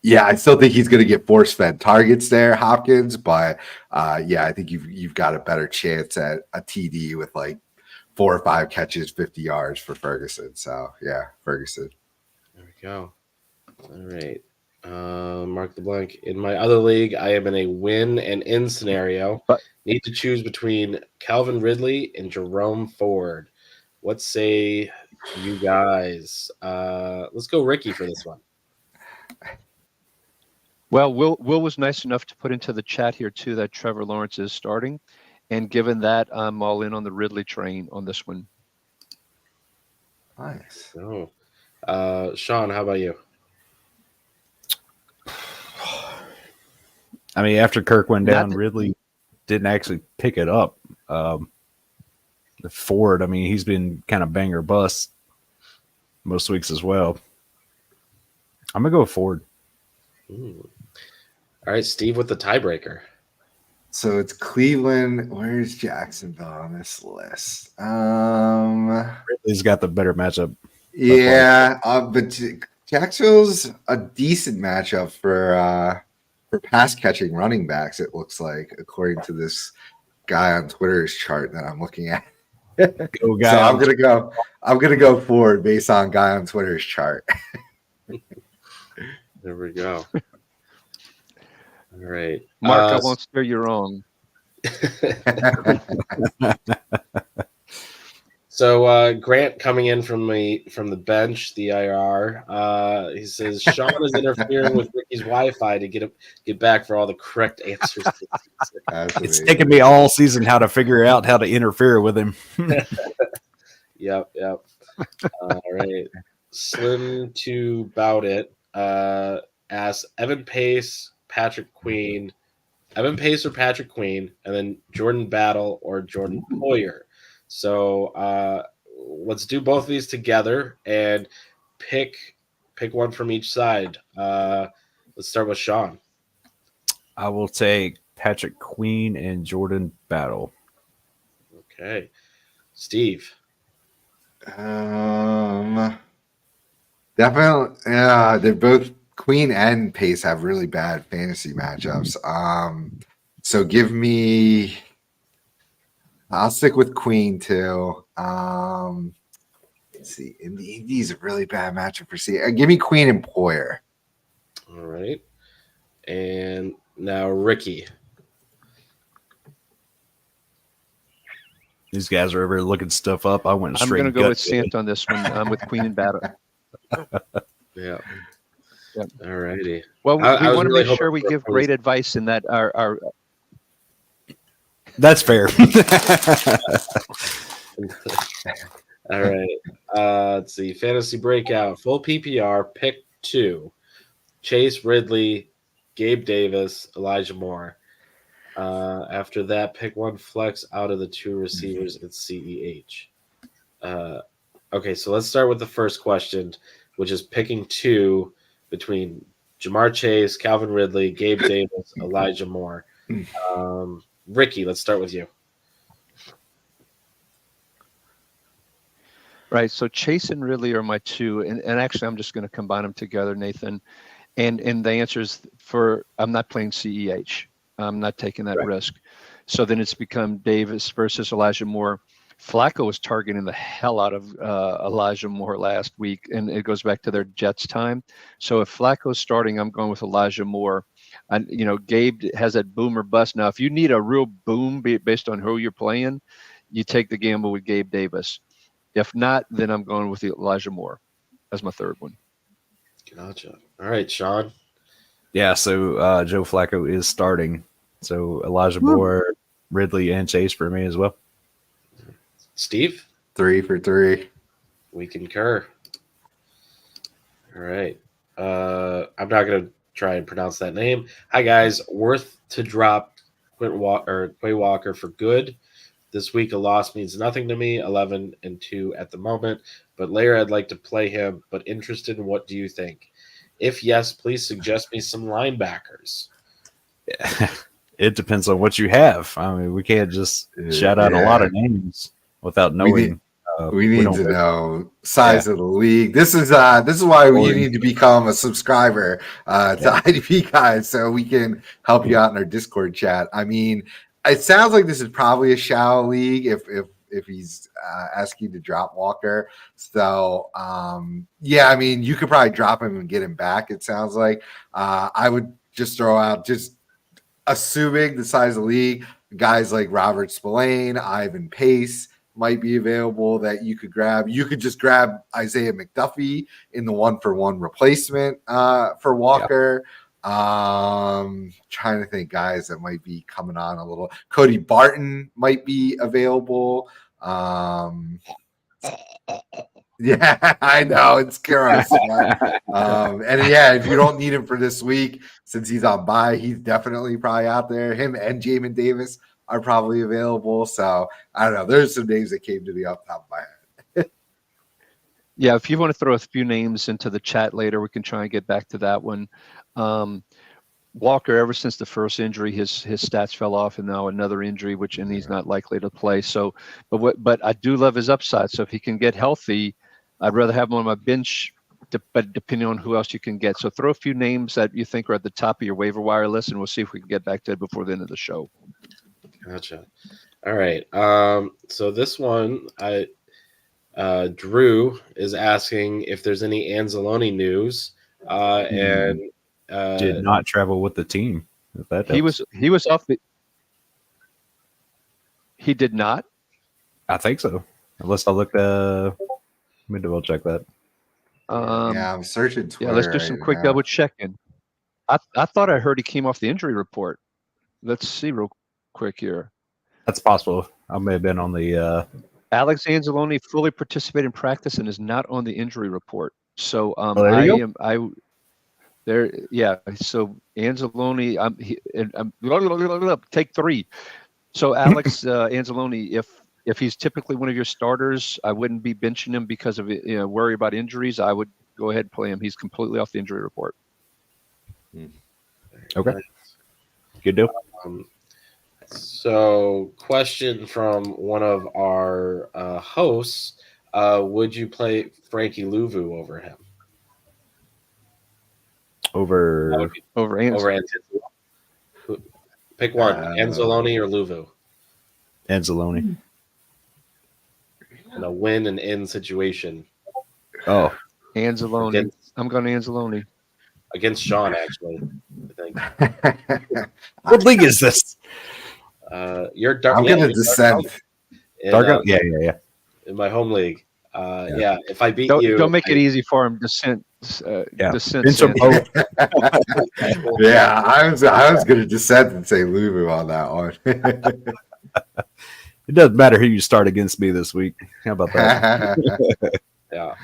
yeah, I still think he's going to get force-fed targets there, Hopkins. But yeah, I think you've got a better chance at a TD with like 4 or 5 catches, 50 yards for Ferguson. So yeah, Ferguson. There we go. All right. Mark the blank. In my other league, I am in a win and in scenario. Need to choose between Calvin Ridley and Jerome Ford. What say you guys? Let's go Ricky for this one. Well, Will was nice enough to put into the chat here too that Trevor Lawrence is starting, and given that, I'm all in on the Ridley train on this one. Nice. Oh, Sean, how about you? I mean, after Kirk went down, Ridley didn't actually pick it up. The Ford, I mean, he's been kind of bang or bust most weeks as well. I'm gonna go with Ford. All right, Steve with the tiebreaker. So it's Cleveland. Where's Jacksonville on this list? Ridley's got the better matchup. Yeah, but Jacksonville's a decent matchup for pass catching running backs. It looks like, according to this guy on Twitter's chart that I'm looking at. Go guy. So I'm gonna go Ford based on guy on Twitter's chart. There we go. All right, Mark, I won't steer you wrong. So Grant coming in from the bench, the IR. He says Sean is interfering with Ricky's Wi-Fi to get back for all the correct answers. It's taken me all season how to figure out how to interfere with him. Yep. All right. Slim to Bout It asks Evan Pace, Patrick Queen, Evan Pace or Patrick Queen, and then Jordan Battle or Jordan Poyer. So let's do both of these together and pick one from each side. Let's start with Sean. I will take Patrick Queen and Jordan Battle. Okay. Steve. Definitely. Yeah, they're both Queen and Pace have really bad fantasy matchups. So give me. I'll stick with Queen too. Let's see. Indy's a really bad matchup for C. Give me Queen and Poyer. All right. And now Ricky. These guys are over looking stuff up. I went straight. I'm going to go with Sant on this one. I'm with Queen and Battle. Yeah. All righty. Well, we want to really make sure we give great advice in that our That's fair. All right. Let's see. Fantasy breakout. Full PPR. Pick 2. Chase Ridley, Gabe Davis, Elijah Moore. After that, pick 1 flex out of the 2 receivers at CEH. Okay, so let's start with the first question, which is picking 2 between Jamar Chase, Calvin Ridley, Gabe Davis, Elijah Moore. Ricky, let's start with you. Right. So Chase and Ridley are my 2, and actually I'm just going to combine them together, Nathan. And the answer is I'm not playing CEH. I'm not taking that risk. So then it's become Davis versus Elijah Moore. Flacco was targeting the hell out of Elijah Moore last week, and it goes back to their Jets time. So if Flacco's starting, I'm going with Elijah Moore. And Gabe has that boom or bust. Now, if you need a real boom based on who you're playing, you take the gamble with Gabe Davis. If not, then I'm going with Elijah Moore as my third one. Gotcha. All right, Sean. Yeah, so Joe Flacco is starting. So Elijah Moore, Ridley, and Chase for me as well. Steve? 3 for 3. We concur. All right. I'm not going to try and pronounce that name. Hi, guys. Worth to drop Quay Walker for good. This week, a loss means nothing to me. 11-2 at the moment. But later, I'd like to play him. But interested in what do you think? If yes, please suggest me some linebackers. It depends on what you have. I mean, we can't just shout out a lot of names without knowing. We need to know size of the league. This is why you need to become a subscriber to IDP Guys so we can help you out in our Discord chat. I mean, it sounds like this is probably a shallow league if he's asking to drop Walker. So yeah, I mean, you could probably drop him and get him back. It sounds like I would just throw out assuming the size of the league, guys like Robert Spillane, Ivan Pace might be available that you could grab. You could just grab Isaiah McDuffie in the 1-for-1 replacement for Walker. Trying to think guys that might be coming on a little. Cody Barton might be available. Yeah, I know it's gross. And yeah, if you don't need him for this week, since he's on bye, he's definitely probably out there. Him and Jamin Davis are probably available. So I don't know. There's some names that came to me off the top of my head. Yeah, if you want to throw a few names into the chat later, we can try and get back to that one. Walker, ever since the first injury, his stats fell off, and now another injury, and he's not likely to play. So, but I do love his upside. So if he can get healthy, I'd rather have him on my bench. But depending on who else you can get, so throw a few names that you think are at the top of your waiver wire list, and we'll see if we can get back to it before the end of the show. Gotcha. All right. So this one, Drew is asking if there's any Anzalone news, and did not travel with the team. He was off the. He did not. I think so. Unless I looked. Let me double check that. Yeah, I'm searching Twitter. Yeah, let's do some quick double checking. I thought I heard he came off the injury report. Let's see real quick here. That's possible. I may have been on the. Alex Anzalone fully participated in practice and is not on the injury report. So Yeah. So Anzalone, I'm take 3. So Alex Anzalone, if he's typically one of your starters, I wouldn't be benching him because of worry about injuries. I would go ahead and play him. He's completely off the injury report. Okay. Good deal. So, question from one of our hosts: would you play Frankie Louvu over him? Over Anzalone. Pick one: Anzalone or Louvu. Anzalone. In a win and in situation. Oh, Anzalone. I'm going to Anzalone. Against Sean, actually, I think. What league is this? You're dark. I'm going to descend. Dark. Yeah. In my home league. Yeah. If I beat you, don't make it easy for him. Descent. Yeah, I was going to dissent and say Louvu on that one. It doesn't matter who you start against me this week. How about that? Yeah.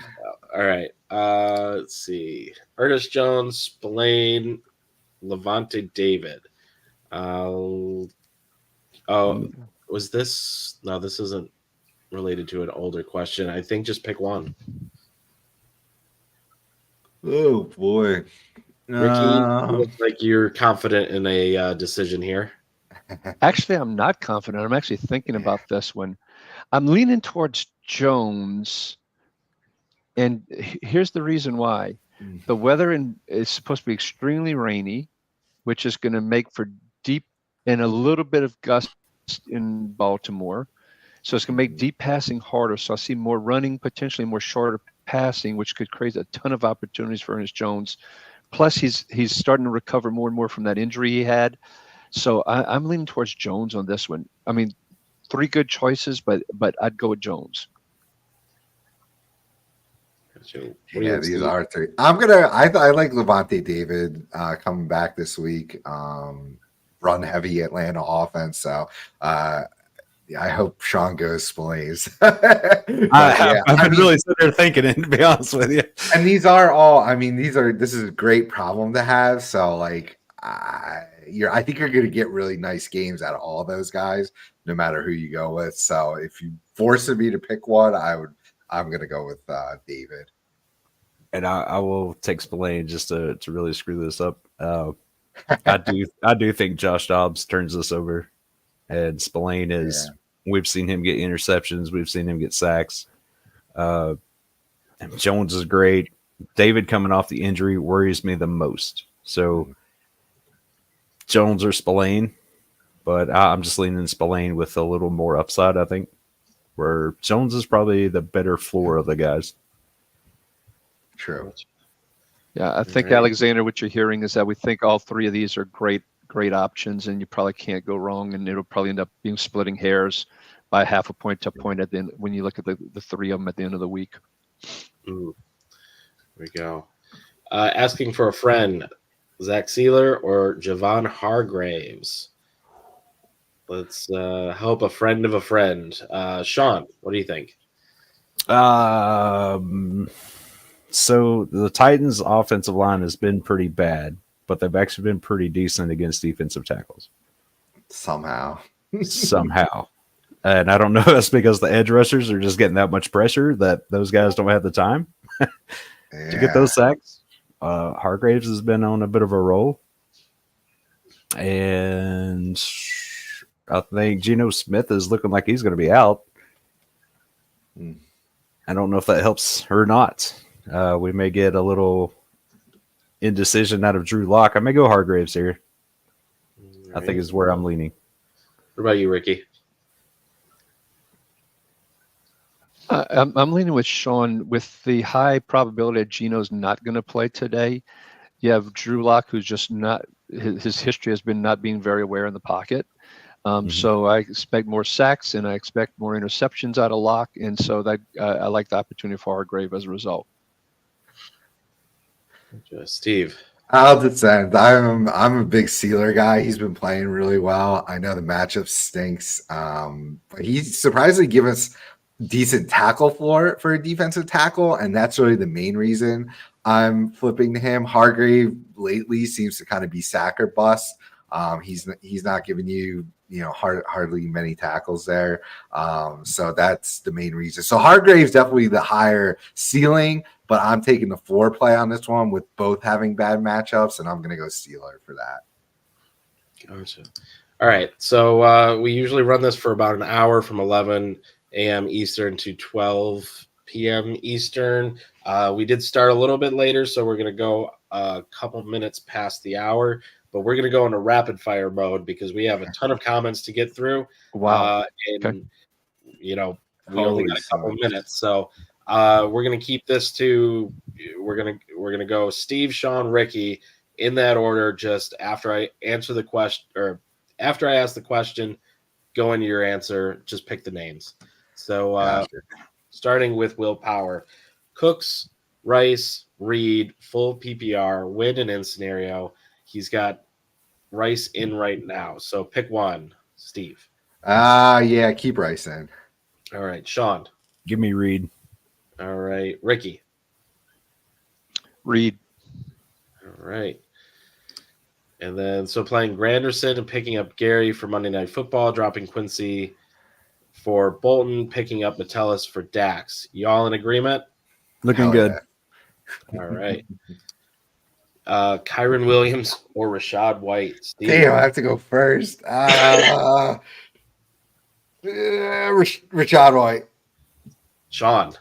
All right. Let's see. Ernest Jones, Spillane, Levante David. Was this? No, this isn't related to an older question. I think just pick one. Oh boy, Ricky, you look like you're confident in a decision here. Actually, I'm not confident. I'm actually thinking about this one. I'm leaning towards Jones, and here's the reason why. The weather is supposed to be extremely rainy, which is going to make for deep and a little bit of gust in Baltimore. So it's going to make deep passing harder. So I see more running, potentially more shorter passing, which could create a ton of opportunities for Ernest Jones. Plus, he's starting to recover more and more from that injury he had. So I'm leaning towards Jones on this one. I mean, 3 good choices, but I'd go with Jones. Yeah, these are 3. I like Levante David coming back this week. Run heavy Atlanta offense. So I hope Sean goes Spillane's. Yeah, I've been really sitting there thinking it, to be honest with you. and these are all. I mean, this is a great problem to have. So like, I think you're going to get really nice games out of all those guys, no matter who you go with. So if you forced me to pick one, I'm going to go with David. And I will take Spillane just to really screw this up. I do think Josh Dobbs turns this over, and Spillane is. Yeah. We've seen him get interceptions. We've seen him get sacks. Jones is great. David coming off the injury worries me the most. So Jones or Spillane, but I'm just leaning Spillane with a little more upside, I think, where Jones is probably the better floor of the guys. True. Yeah, I think, Alexander, what you're hearing is that we think all three of these are great options, and you probably can't go wrong, and it'll probably end up being splitting hairs by half a point to a point at the end when you look at the three of them at the end of the week. Here we go. Asking for a friend, Zach Sealer or Javon Hargraves? Let's help a friend of a friend. Sean, what do you think? So the Titans' offensive line has been pretty bad, but they've actually been pretty decent against defensive tackles. Somehow. And I don't know if that's because the edge rushers are just getting that much pressure that those guys don't have the time to get those sacks. Hargraves has been on a bit of a roll. And I think Geno Smith is looking like he's going to be out. I don't know if that helps or not. We may get a little indecision out of Drew Lock. I may go Hargraves here. I think is where I'm leaning. What about you, Ricky? I'm leaning with Sean with the high probability that Geno's not going to play today. You have Drew Lock, who's just not his history has been not being very aware in the pocket. So I expect more sacks and I expect more interceptions out of Lock, and so that I like the opportunity for Hargrave as a result. Steve. I'll defend. I'm a big Sealer guy. He's been playing really well. I know the matchup stinks, but he's surprisingly given us decent tackle floor for a defensive tackle, and that's really the main reason I'm flipping to him. Hargrave lately seems to kind of be sack or bust. He's not giving you hardly many tackles there, so that's the main reason. So Hargrave's definitely the higher ceiling, but I'm taking the floor play on this one with both having bad matchups, and I'm going to go Steeler for that. Gotcha. All right, so we usually run this for about an hour from 11 a.m. Eastern to 12 p.m. Eastern. We did start a little bit later, so we're going to go a couple minutes past the hour, but we're going to go into rapid fire mode because we have a ton of comments to get through. Wow. And, we only got a couple minutes, so we're going to keep this to we're going to go Steve, Sean, Ricky in that order. Just after I answer the question, or after I ask the question, go into your answer. Just pick the names. So starting with Willpower, Cooks, Rice, Reed, full PPR, win and in scenario. He's got Rice in right now. So pick one, Steve. Yeah, keep Rice in. All right, Sean. Give me Reed. All right, Ricky. Reed. All right. And then so playing Granderson and picking up Gary for Monday Night Football, dropping Quincy for Bolton, picking up Metellus for Dax. Y'all in agreement? Looking good. Yeah. All right. Kyron Williams or Rashad White? Steve. Damn, I have to go first. Rashad White. Sean.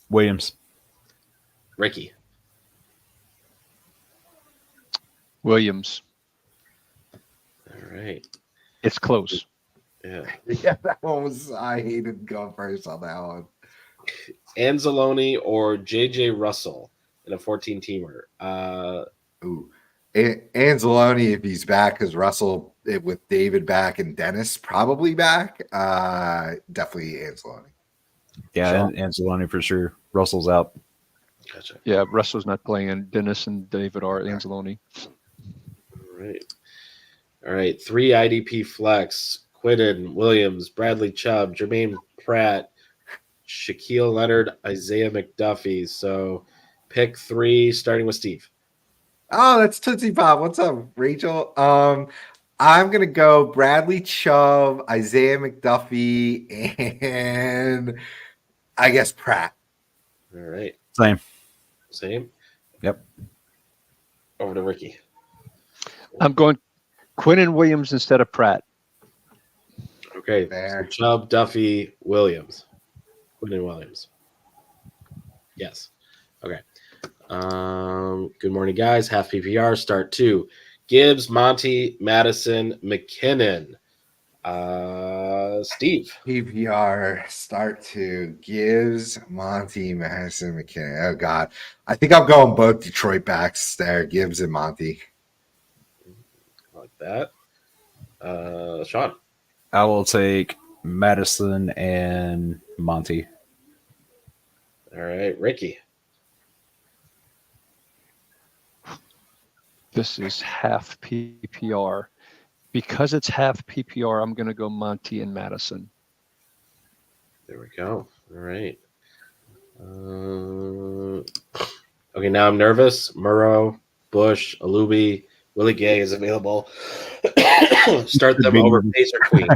Williams. Ricky. Williams. All right. It's close. Yeah. Yeah, that one was. I hated going first on that one. Anzalone or JJ Russell in a 14-teamer? Anzalone if he's back, because Russell with David back and Dennis probably back. Definitely Anzalone. Yeah, Anzalone for sure. Russell's out. Gotcha. Yeah, Russell's not playing, and Dennis and David are Anzalone. All right. 3 IDP flex. Quinnen Williams, Bradley Chubb, Jermaine Pratt, Shaquille Leonard, Isaiah McDuffie. So pick 3, starting with Steve. Oh, that's Tootsie Pop. What's up, Rachel? I'm gonna go Bradley Chubb, Isaiah McDuffie, and I guess Pratt. All right. Same. Yep. Over to Ricky. I'm going Quinnen Williams instead of Pratt. Okay. There. So Chubb, Duffy, Williams. Quinnen Williams. Yes. Okay. Good morning, guys. Half PPR, start 2. Gibbs, Monty, Madison, McKinnon. Steve. PPR start 2 Gibbs, Monty, Madison, McKinnon. Oh God, I think I'm going both Detroit backs there, Gibbs and Monty. Like that. Sean. I will take Madison and Monty. All right, Ricky. This is half PPR. Because it's half PPR, I'm going to go Monty and Madison. There we go. All right. Okay, now I'm nervous. Murrow, Bush, Alubi, Willie Gay is available. Start them over Pacer Queen.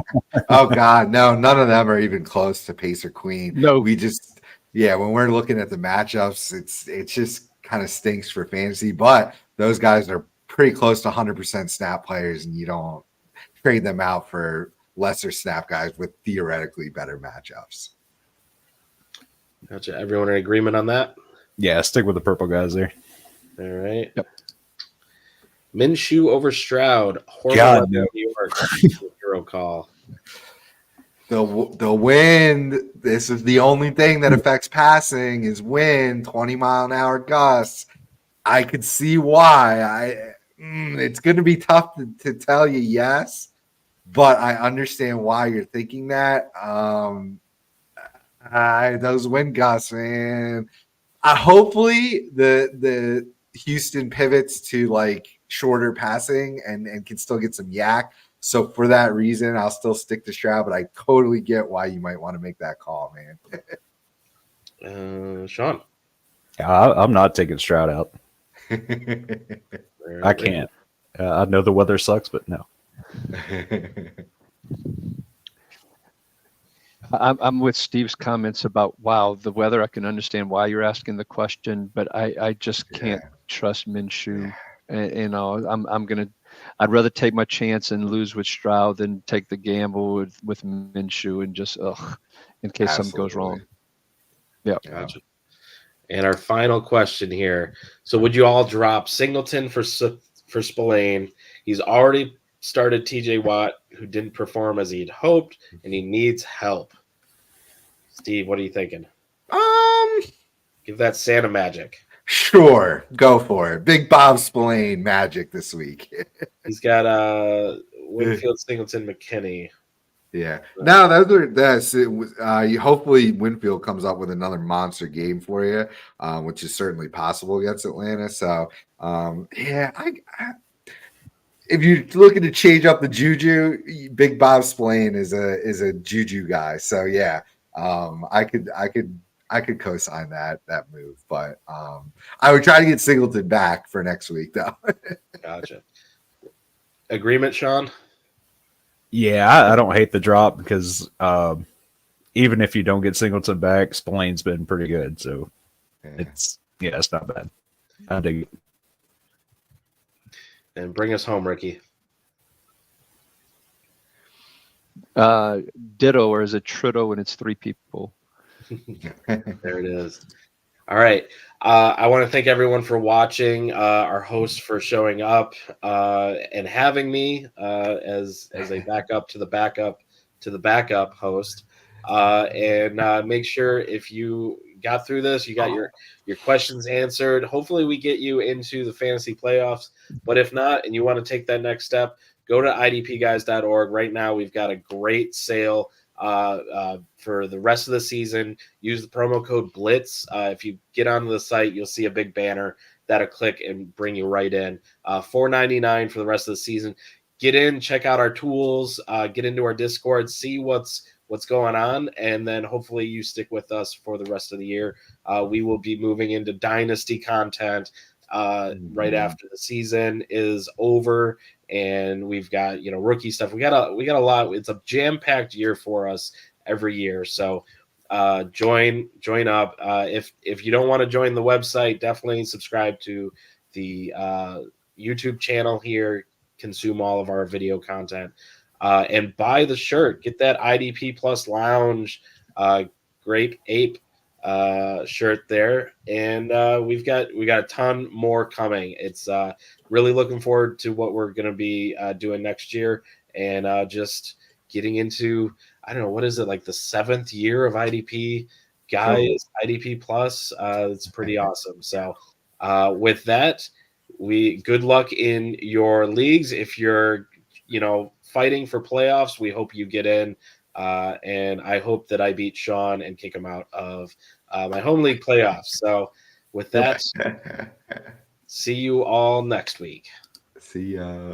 Oh God, no, none of them are even close to Pacer Queen. No. We just, when we're looking at the matchups, it just kind of stinks for fantasy. But those guys are pretty close to 100% snap players, and you don't trade them out for lesser snap guys with theoretically better matchups. Gotcha. Everyone in agreement on that? Yeah, stick with the purple guys there. All right. Yep. Minshew over Stroud. God, no. New York. Hero call. The wind. This is the only thing that affects passing is wind. 20-mile-an-hour gusts. I could see why. It's going to be tough to tell you yes, but I understand why you're thinking that. Those wind gusts, man. Hopefully the Houston pivots to like shorter passing and can still get some yak. So for that reason, I'll still stick to Stroud, but I totally get why you might want to make that call, man. Sean. Yeah, I'm not taking Stroud out. I can't. I know the weather sucks, but no. I'm with Steve's comments about, wow, the weather. I can understand why you're asking the question, but I just can't trust Minshew. And, I'd rather take my chance and lose with Stroud than take the gamble with Minshew and just, in case something goes wrong. Yeah. Gotcha. And our final question here. So would you all drop Singleton for Spillane? He's already started TJ Watt, who didn't perform as he'd hoped, and he needs help. Steve, what are you thinking? Give that Santa magic. Sure, go for it. Big Bob Spillane magic this week. He's got Winfield, Singleton, McKinney. Yeah. No, hopefully Winfield comes up with another monster game for you, which is certainly possible against Atlanta. So, if you're looking to change up the juju, Big Bob Spillane is a juju guy. So yeah, I could co-sign that move, but I would try to get Singleton back for next week though. Gotcha. Agreement, Sean? Yeah, I don't hate the drop because even if you don't get Singleton back, Spillane's been pretty good. So it's not bad. I dig it. And bring us home, Ricky. Ditto, or is it Trito, and it's 3 people? There it is. All right. I want to thank everyone for watching, our hosts for showing up and having me as a backup to the backup host. And make sure if you got through this, you got your questions answered. Hopefully we get you into the fantasy playoffs. But if not, and you want to take that next step, go to idpguys.org. Right now we've got a great sale for the rest of the season. Use the promo code BLITZ. If you get onto the site, you'll see a big banner that'll click and bring you right in. $4.99 for the rest of the season. get in, check out our tools, get into our Discord, see what's going on, and then hopefully you stick with us for the rest of the year. We will be moving into Dynasty content right after the season is over, and we've got rookie stuff. We got a lot. It's a jam-packed year for us every year. So join up. If you don't want to join the website, definitely subscribe to the YouTube channel here. Consume all of our video content and buy the shirt. Get that IDP Plus Lounge Grape Ape shirt there, and we got a ton more coming. It's really looking forward to what we're going to be doing next year, and just getting into, I don't know, what is it, like the 7th year of IDP guys, IDP Plus. It's pretty awesome. So with that, good luck in your leagues. If you're fighting for playoffs, we hope you get in. And I hope that I beat Sean and kick him out of my home league playoffs. So with that, see you all next week. See ya.